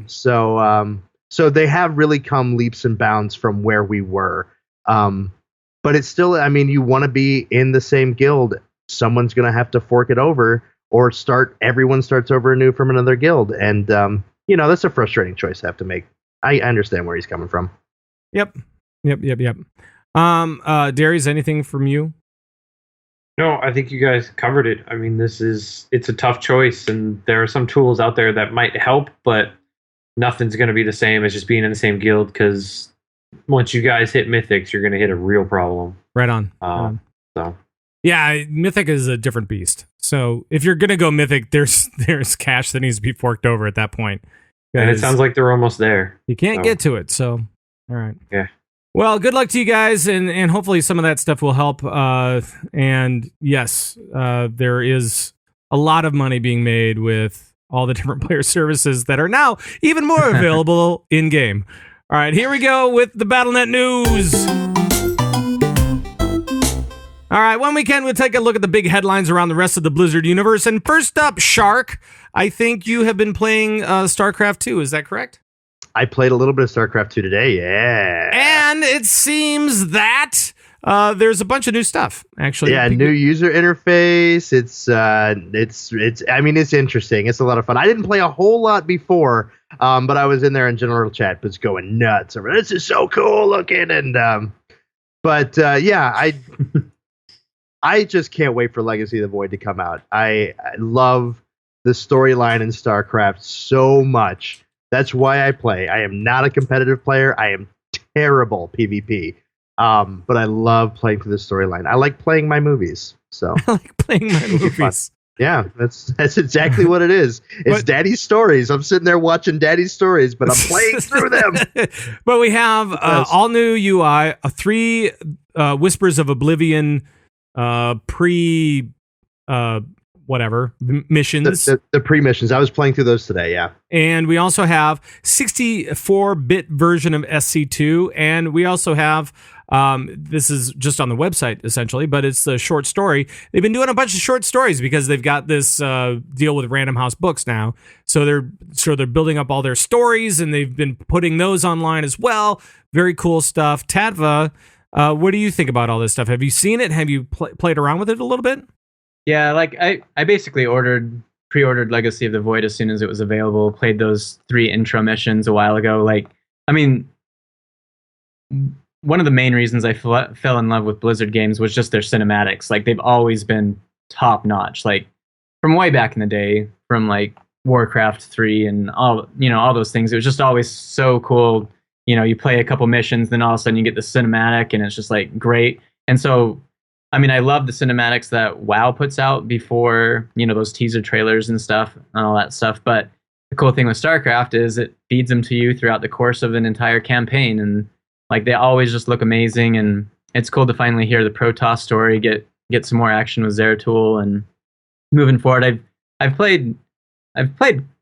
So they have really come leaps and bounds from where we were. But it's still, I mean, you want to be in the same guild. Someone's going to have to fork it over, or everyone starts over anew from another guild. And, that's a frustrating choice to have to make. I understand where he's coming from. Yep. Darius, anything from you? No, I think you guys covered it. I mean, it's a tough choice, and there are some tools out there that might help, but nothing's going to be the same as just being in the same guild, because once you guys hit Mythics, you're going to hit a real problem. Right on. So. Yeah, Mythic is a different beast. So if you're going to go Mythic, there's cash that needs to be forked over at that point. And it sounds like they're almost there. You can't get to it, so all right. Yeah. Well, good luck to you guys, and hopefully some of that stuff will help. And yes, there is a lot of money being made with all the different player services that are now even more available in-game. All right, here we go with the BattleNet news. All right, when we can, we'll take a look at the big headlines around the rest of the Blizzard universe. And first up, Shark, I think you have been playing StarCraft 2, is that correct? I played a little bit of StarCraft 2 today, yeah. And it seems that there's a bunch of new stuff, actually. Yeah, new user interface. It's I mean, it's interesting. It's a lot of fun. I didn't play a whole lot before, but I was in there in general chat, but it's going nuts. This is so cool looking, and I just can't wait for Legacy of the Void to come out. I love the storyline in StarCraft so much. That's why I play. I am not a competitive player. I am terrible PvP. But I love playing through the storyline. I like playing my movies. So I like playing my movies. Yeah, that's exactly what it is. It's Daddy's stories. I'm sitting there watching Daddy's stories, but I'm playing through them. But we have all new UI, 3 Whispers of Oblivion missions. The pre-missions. I was playing through those today, yeah. And we also have 64-bit version of SC2, and we also have this is just on the website essentially, but it's the short story. They've been doing a bunch of short stories because they've got this deal with Random House Books now. So they're building up all their stories, and they've been putting those online as well. Very cool stuff. Tattva, what do you think about all this stuff? Have you seen it? Have you played around with it a little bit? Yeah, like I basically ordered pre-ordered Legacy of the Void as soon as it was available. Played those 3 intro missions a while ago. Like, I mean, one of the main reasons I fell in love with Blizzard games was just their cinematics. Like, they've always been top notch. Like, from way back in the day, from like Warcraft 3 and all those things. It was just always so cool. You know, you play a couple missions, then all of a sudden you get the cinematic, and it's just like great. And so, I mean, I love the cinematics that WoW puts out before, you know, those teaser trailers and stuff and all that stuff. But the cool thing with StarCraft is it feeds them to you throughout the course of an entire campaign, and like they always just look amazing. And it's cool to finally hear the Protoss story, get some more action with Zeratul, and moving forward, I've played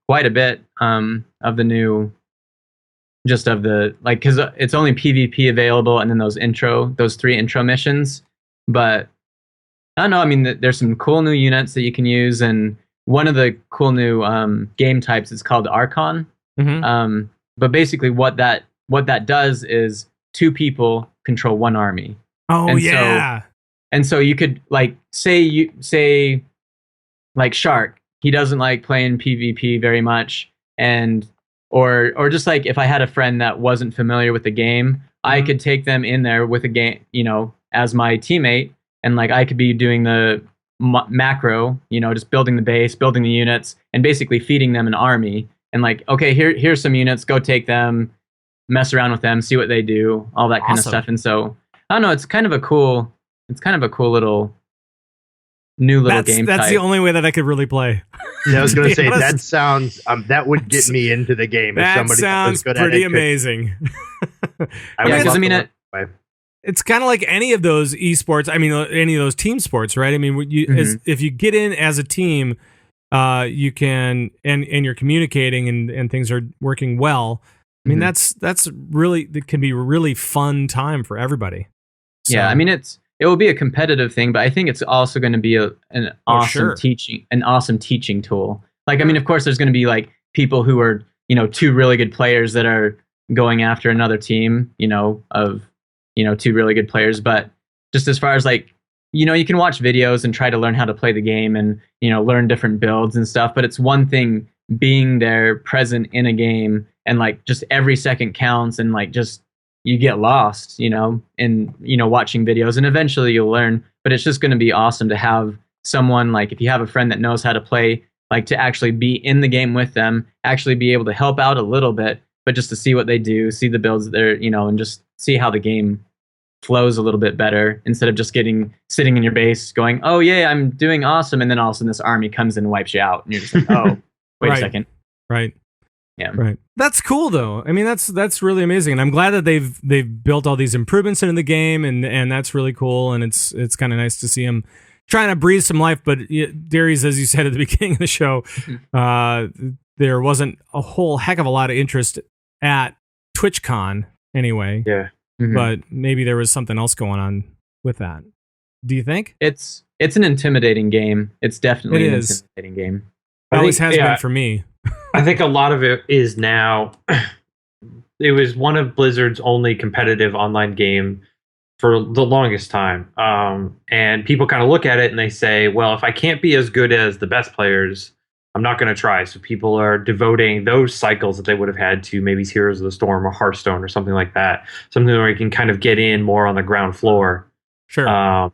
quite a bit of the new, just of the, like, because it's only PvP available, and then those 3 intro missions. But I don't know. I mean, there's some cool new units that you can use, and one of the cool new game types is called Archon. Mm-hmm. But basically, what that does is 2 people control 1 army. Oh, and yeah. So you could, like, say like Shark. He doesn't like playing PvP very much, and or just like if I had a friend that wasn't familiar with the game, I could take them in there with a game, you know, as my teammate, and like I could be doing the macro, you know, just building the base, building the units, and basically feeding them an army. And like, okay, here's some units, go take them, mess around with them, see what they do, all that kind of stuff. And so I don't know, it's kind of a cool little new little game That's type. the only way that I could really play. Yeah, I was going to say, honest. that sounds, that would get me into the game. If That somebody sounds was good pretty at it, amazing. It's kind of like any of those esports. I mean, any of those team sports, right? I mean, if you get in as a team, you can, and you're communicating and things are working well. I mean, that's really, it can be a really fun time for everybody. So, yeah, I mean, it will be a competitive thing, but I think it's also going to be an awesome teaching tool. Like, I mean, of course, there's going to be like people who are, you know, 2 really good players that are going after another team, you know, of, you know, 2 really good players. But just as far as like, you know, you can watch videos and try to learn how to play the game and, you know, learn different builds and stuff. But it's one thing being there present in a game, and like just every second counts, and like just you get lost, you know, in, you know, watching videos, and eventually you'll learn. But it's just going to be awesome to have someone, like if you have a friend that knows how to play, like to actually be in the game with them, actually be able to help out a little bit, but just to see what they do, see the builds that they're, you know, and just see how the game flows a little bit better, instead of just sitting in your base going, oh yeah, I'm doing awesome, and then all of a sudden this army comes in and wipes you out, and you're just like, oh, wait a second. Right. Yeah. Right. That's cool though. I mean, that's really amazing. And I'm glad that they've built all these improvements into the game, and that's really cool. And it's kind of nice to see them trying to breathe some life. But Darius, as you said at the beginning of the show, there wasn't a whole heck of a lot of interest at TwitchCon anyway. Yeah. Mm-hmm. But maybe there was something else going on with that. Do you think? It's an intimidating game. It's definitely an intimidating game. It always has been for me. I think a lot of it is now. It was one of Blizzard's only competitive online game for the longest time. And people kind of look at it and they say, well, if I can't be as good as the best players, I'm not going to try. So people are devoting those cycles that they would have had to maybe Heroes of the Storm or Hearthstone or something like that. Something where you can kind of get in more on the ground floor. Sure.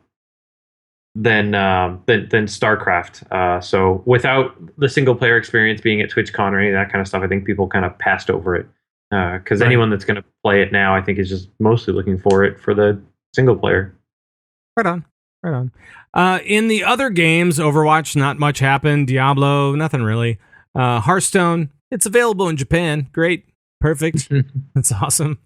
Than StarCraft. So without the single player experience being at TwitchCon or any of that kind of stuff, I think people kind of passed over it. Because anyone that's going to play it now, I think, is just mostly looking for it for the single player. Right on. In the other games, Overwatch, not much happened. Diablo, nothing really. Hearthstone, it's available in Japan. Great. Perfect. That's awesome.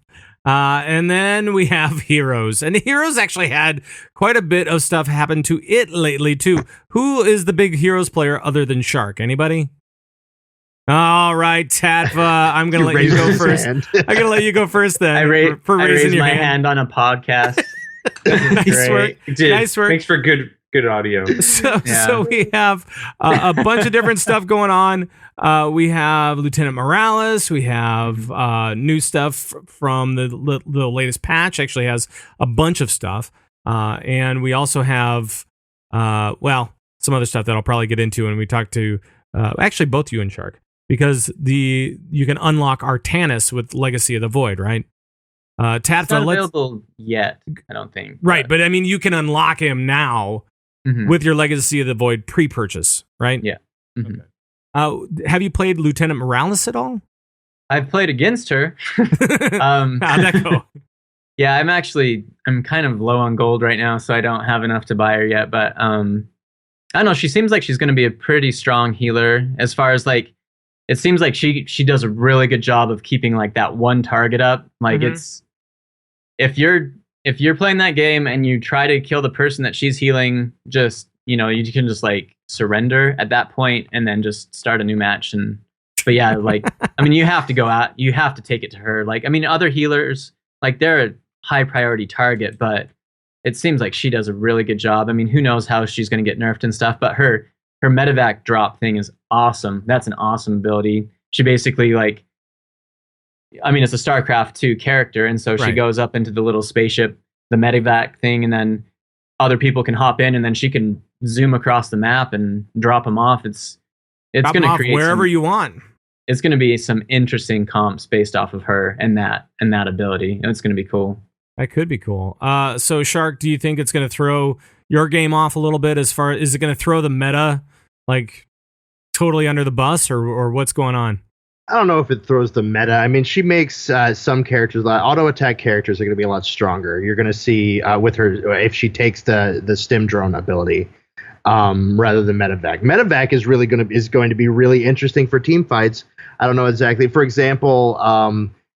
And then we have Heroes. And Heroes actually had quite a bit of stuff happen to it lately, too. Who is the big Heroes player other than Shark? Anybody? All right, Tattva, I'm going to let you go first. I'm going to let you go first then. I raised your my hand on a podcast. Nice work. Nice work. Thanks for good audio. So we have a bunch of different stuff going on. We have Lieutenant Morales. We have new stuff from the latest patch. Actually has a bunch of stuff. And we also have, some other stuff that I'll probably get into when we talk to actually both you and Shark, because you can unlock Artanis with Legacy of the Void, right? Tattva, It's not available yet, I don't think. Right, but I mean, you can unlock him now with your Legacy of the Void pre-purchase, right? Yeah. Mm-hmm. Okay. Have you played Lieutenant Morales at all? I've played against her. How'd that go? Yeah, I'm kind of low on gold right now, so I don't have enough to buy her yet. But I don't know. She seems like she's going to be a pretty strong healer. As far as like, it seems like she does a really good job of keeping like that one target up. Like it's if you're playing that game and you try to kill the person that she's healing, just you can just like surrender at that point and then just start a new match. But yeah, like I mean, you have to take it to her. Like I mean, other healers like they're a high priority target, but it seems like she does a really good job. I mean, who knows how she's going to get nerfed and stuff, but her medevac drop thing is awesome. That's an awesome ability. She basically like, I mean, it's a StarCraft 2 character, and so she goes up into the little spaceship, the medevac thing, and then other people can hop in, and then she can zoom across the map and drop them off. It's going to create wherever you want. It's going to be some interesting comps based off of her and that ability. And it's going to be cool. That could be cool. So Shark, do you think it's going to throw your game off a little bit? Is it going to throw the meta like totally under the bus, or what's going on? I don't know if it throws the meta. I mean, she makes some characters, auto attack characters, are going to be a lot stronger. You're going to see with her if she takes the stim drone ability rather than medevac. Medevac is going to be really interesting for team fights. I don't know exactly. For example,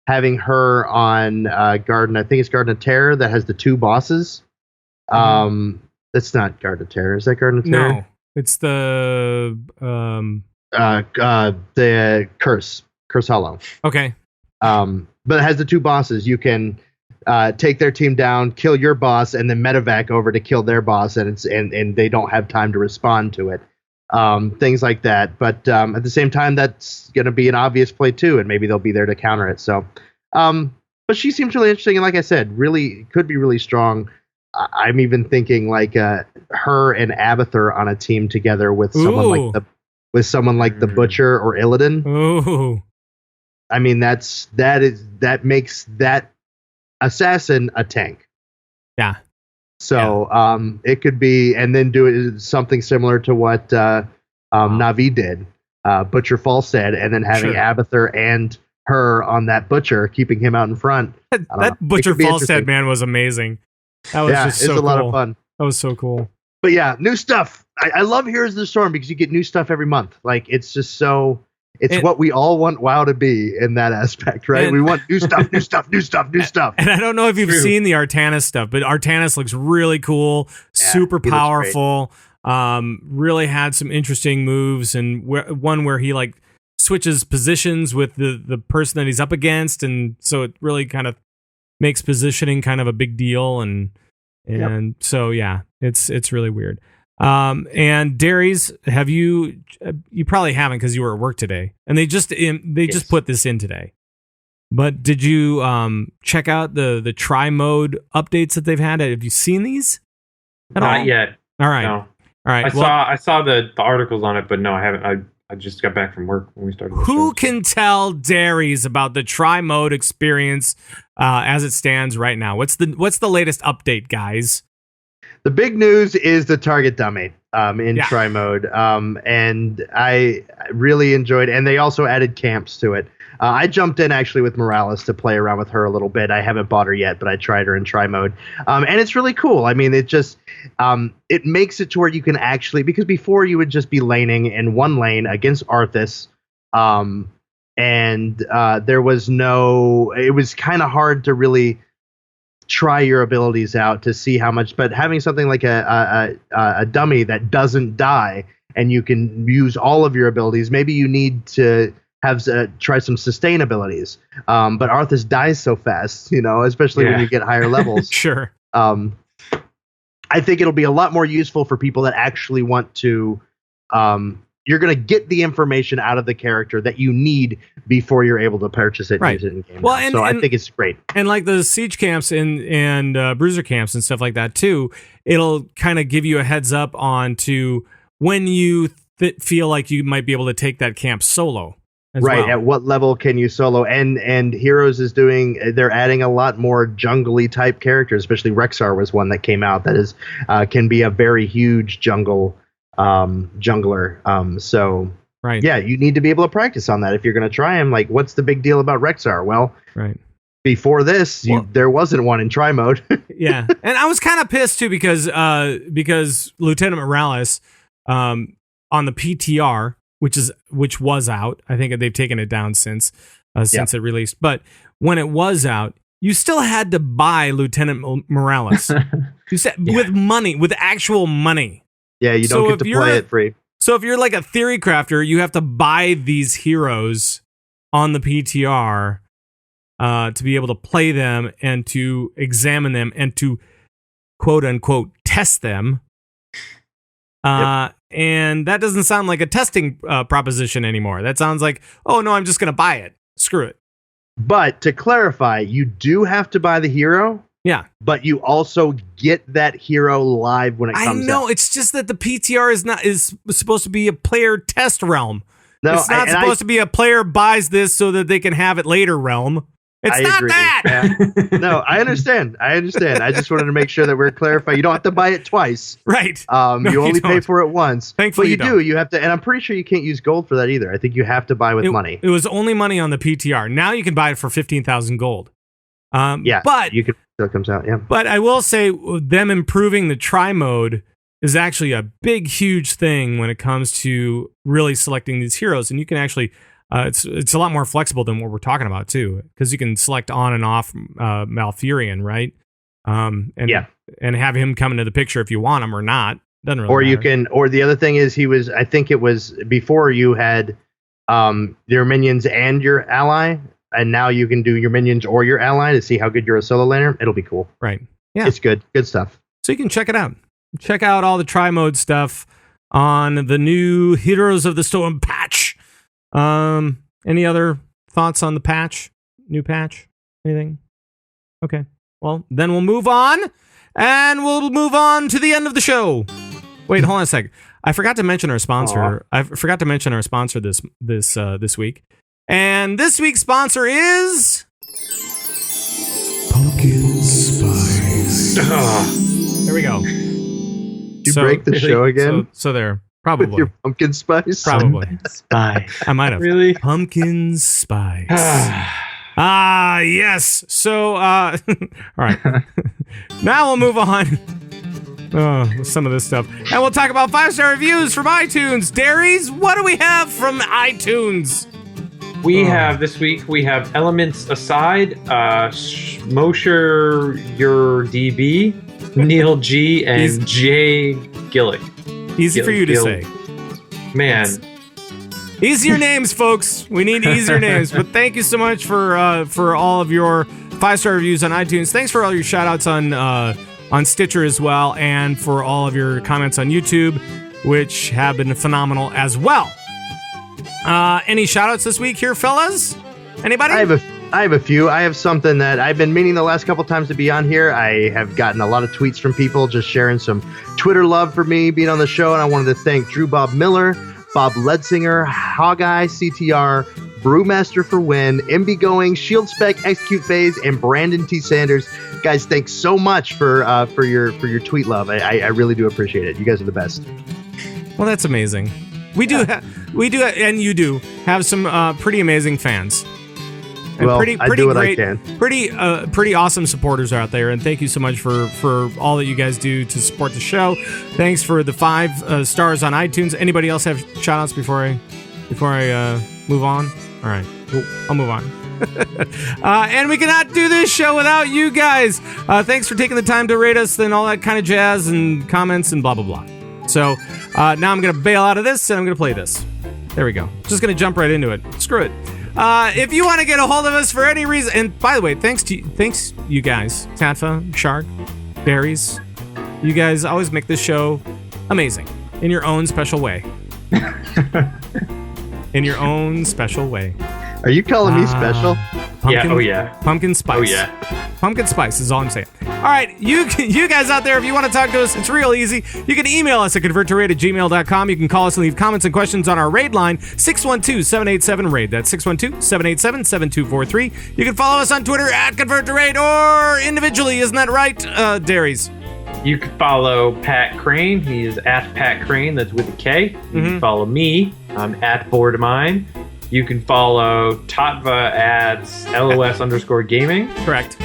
having her on Garden, I think it's Garden of Terror that has the 2 bosses. That's not Garden of Terror. Is that Garden of Terror? No, it's the Curse Hollow. Okay. But it has the 2 bosses. You can take their team down, kill your boss, and then medevac over to kill their boss, and they don't have time to respond to it. Things like that. But at the same time, that's going to be an obvious play too, and maybe they'll be there to counter it. So, but she seems really interesting, and like I said, really could be really strong. I'm even thinking like her and Abathur on a team together with someone like the Butcher or Illidan. Ooh. I mean, that makes that assassin a tank. Yeah. So it could be, and then do something similar to what Na'Vi did, Butcher Falstead, and then having Abathur and her on that Butcher, keeping him out in front. That Butcher Falstead man was amazing. That was just so cool. It's a lot of fun. That was so cool. But yeah, new stuff. I love Heroes of the Storm because you get new stuff every month. Like it's just so. It's what we all want WoW to be in that aspect, right? We want new stuff, new stuff, new stuff, new stuff. And I don't know if you've seen the Artanis stuff, but Artanis looks really cool, super powerful. Really had some interesting moves, and one where he like switches positions with the person that he's up against, and so it really kind of makes positioning kind of a big deal, and so yeah, it's really weird. And Darius, have you probably haven't because you were at work today, and they just put this in today. But did you check out the try mode updates that they've had? Have you seen these? Not yet. All right. No. All right. I saw the articles on it, but no, I haven't. I just got back from work when we started. Who can tell Darius about the try mode experience as it stands right now? What's the latest update, guys? The big news is the target dummy in try mode, and I really enjoyed. And they also added camps to it. I jumped in actually with Morales to play around with her a little bit. I haven't bought her yet, but I tried her in try mode, and it's really cool. I mean, it just it makes it to where you can actually, because before you would just be laning in one lane against Arthas, and there was no. It was kind of hard to really try your abilities out to see how much, but having something like a dummy that doesn't die and you can use all of your abilities, maybe you need to have try some sustain abilities, but Arthas dies so fast, especially when you get higher levels. Sure. I think it'll be a lot more useful for people that actually want to you're going to get the information out of the character that you need before you're able to purchase it and use it in game. Well, so I think it's great. And like the siege camps and bruiser camps and stuff like that too, it'll kind of give you a heads up on to when you feel like you might be able to take that camp solo. Right. Well. At what level can you solo? And Heroes is they're adding a lot more jungly type characters, especially Rexar was one that came out that is can be a very huge jungler. So right. Yeah, you need to be able to practice on that if you're going to try him. Like, what's the big deal about Rexar? Well, right. Before this, there wasn't one in try mode. Yeah, and I was kind of pissed too because Lieutenant Morales on the PTR, which was out. I think they've taken it down since it released. But when it was out, you still had to buy Lieutenant Morales. You said with money, with actual money. Yeah, you don't get to play it free. So if you're like a theory crafter, you have to buy these heroes on the PTR to be able to play them and to examine them and to quote unquote test them. And that doesn't sound like a testing proposition anymore. That sounds like, oh no, I'm just going to buy it. Screw it. But to clarify, you do have to buy the hero. Yeah. But you also get that hero live when it comes out. I know. It's just that the PTR is supposed to be a player test realm. No, it's not supposed to be a player buys this so that they can have it later realm. It's not agree. that. Yeah. No, I understand. I just wanted to make sure that we're clarifying. You don't have to buy it twice. Right. You only pay for it once. Thankfully, but you do. You have to, and I'm pretty sure you can't use gold for that either. I think you have to buy with money. It was only money on the PTR. Now you can buy it for 15,000 gold. But you could still comes out. Yeah. But I will say them improving the try mode is actually a big, huge thing when it comes to really selecting these heroes, and you can actually. It's a lot more flexible than what we're talking about too, because you can select on and off Malfurion, right? And have him come into the picture if you want him or not. Doesn't really. Or matter. You can. Or the other thing is I think it was before you had your minions and your ally, and now you can do your minions or your ally to see how good you're a solo laner. It'll be cool. Right. Yeah. It's good stuff. So you can check it out. Check out all the try mode stuff on the new Heroes of the Storm patch. Any other thoughts on the patch? New patch? Anything? Okay. Well, then we'll move on, and we'll move on to the end of the show. Wait, hold on a sec. I forgot to mention our sponsor. I forgot to mention our sponsor this week. And this week's sponsor is Pumpkin Spice. There we go. Did you break the show again? So there. Probably. With your pumpkin spice? Probably. Spice. I might have. Really? Pumpkin spice. Yes. So, all right. Now we'll move on. With some of this stuff. And we'll talk about 5-star reviews from iTunes. Darius, what do we have from iTunes? We have this week, Elements Aside, Mosher Your DB, Neil G, and Jay Gillick. Easy for you to say. Man. Easier names, folks. We need easier names. But thank you so much for all of your 5-star reviews on iTunes. Thanks for all your shout-outs on Stitcher as well, and for all of your comments on YouTube, which have been phenomenal as well. Any shout-outs this week here, fellas? Anybody? I have a few. I have something that I've been meaning the last couple times to be on here. I have gotten a lot of tweets from people just sharing some Twitter love for me being on the show, and I wanted to thank Drew Bob Miller, Bob Ledsinger, Hogeye CTR, Brewmaster for Win, MB Going, Shield Spec, Execute Phase, and Brandon T. Sanders. Guys, thanks so much for your tweet love. I really do appreciate it. You guys are the best. Well, that's amazing. We do, and you do have some pretty amazing fans. And I do what I can. Pretty awesome supporters out there, and thank you so much for all that you guys do to support the show. Thanks for the 5 stars on iTunes. Anybody else have shout-outs before I move on? All right, I'll move on. And we cannot do this show without you guys. Thanks for taking the time to rate us and all that kind of jazz and comments and blah blah blah. So now I'm gonna bail out of this and I'm gonna play this. There we go. Just gonna jump right into it. Screw it. If you want to get a hold of us for any reason, and by the way, thanks you guys, Tattva, Shark, Berries. You guys always make this show amazing in your own special way. In your own special way. Are you calling me special? Pumpkin, Oh yeah. Pumpkin spice. Oh yeah. Pumpkin spice is all I'm saying. All right, you guys out there, if you want to talk to us, it's real easy. You can email us at converttораid@gmail.com. You can call us and leave comments and questions on our raid line, 612-787-RAID. That's 612-787-7243. You can follow us on Twitter at converttораid or individually, isn't that right, Darius? You can follow Pat Crane. He is at Pat Crane. That's with a K. You can follow me. I'm at Boredmine. You can follow Tattva at LOS_gaming. Correct.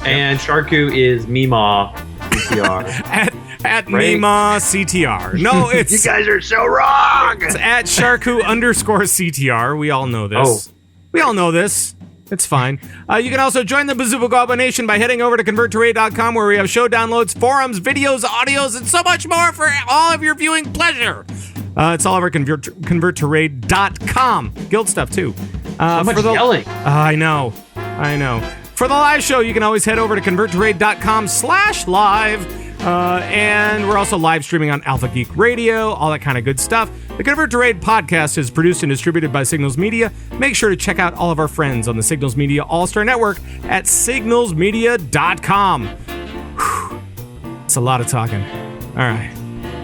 And Sharku is Mima CTR. at Mima CTR. No, it's You guys are so wrong. it's at Sharku_CTR. We all know this. We all know this. It's fine. You can also join the Bazooka Goblin Nation by heading over to converttораid.com, where we have show downloads, forums, videos, audios, and so much more for all of your viewing pleasure. It's all over converttораid.com. Guild stuff, too. So much yelling. I know. For the live show, you can always head over to converttораid.com/live. And we're also live streaming on Alpha Geek Radio, all that kind of good stuff. The Convert to Raid podcast is produced and distributed by Signals Media. Make sure to check out all of our friends on the Signals Media All-Star Network at signalsmedia.com. Whew. It's a lot of talking. All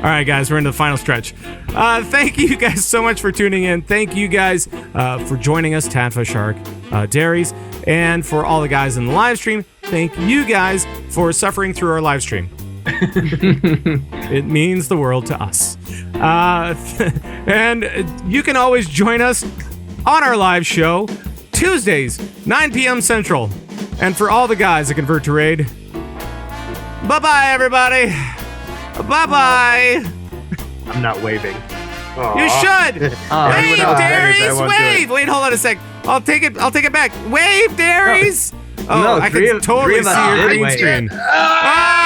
right, guys, we're into the final stretch. Thank you guys so much for tuning in. Thank you guys for joining us, Tattva, Shark, Darius, and for all the guys in the live stream. Thank you guys for suffering through our live stream. It means the world to us. And you can always join us on our live show Tuesdays, 9 p.m. Central. And for all the guys that convert to Raid, bye-bye, everybody. Bye-bye. I'm not waving. You should. Wave, Darius, won't do it. wave. Wait, hold on a sec. I'll take it back. Wave, Darius. No, I can totally see your green screen. Ah!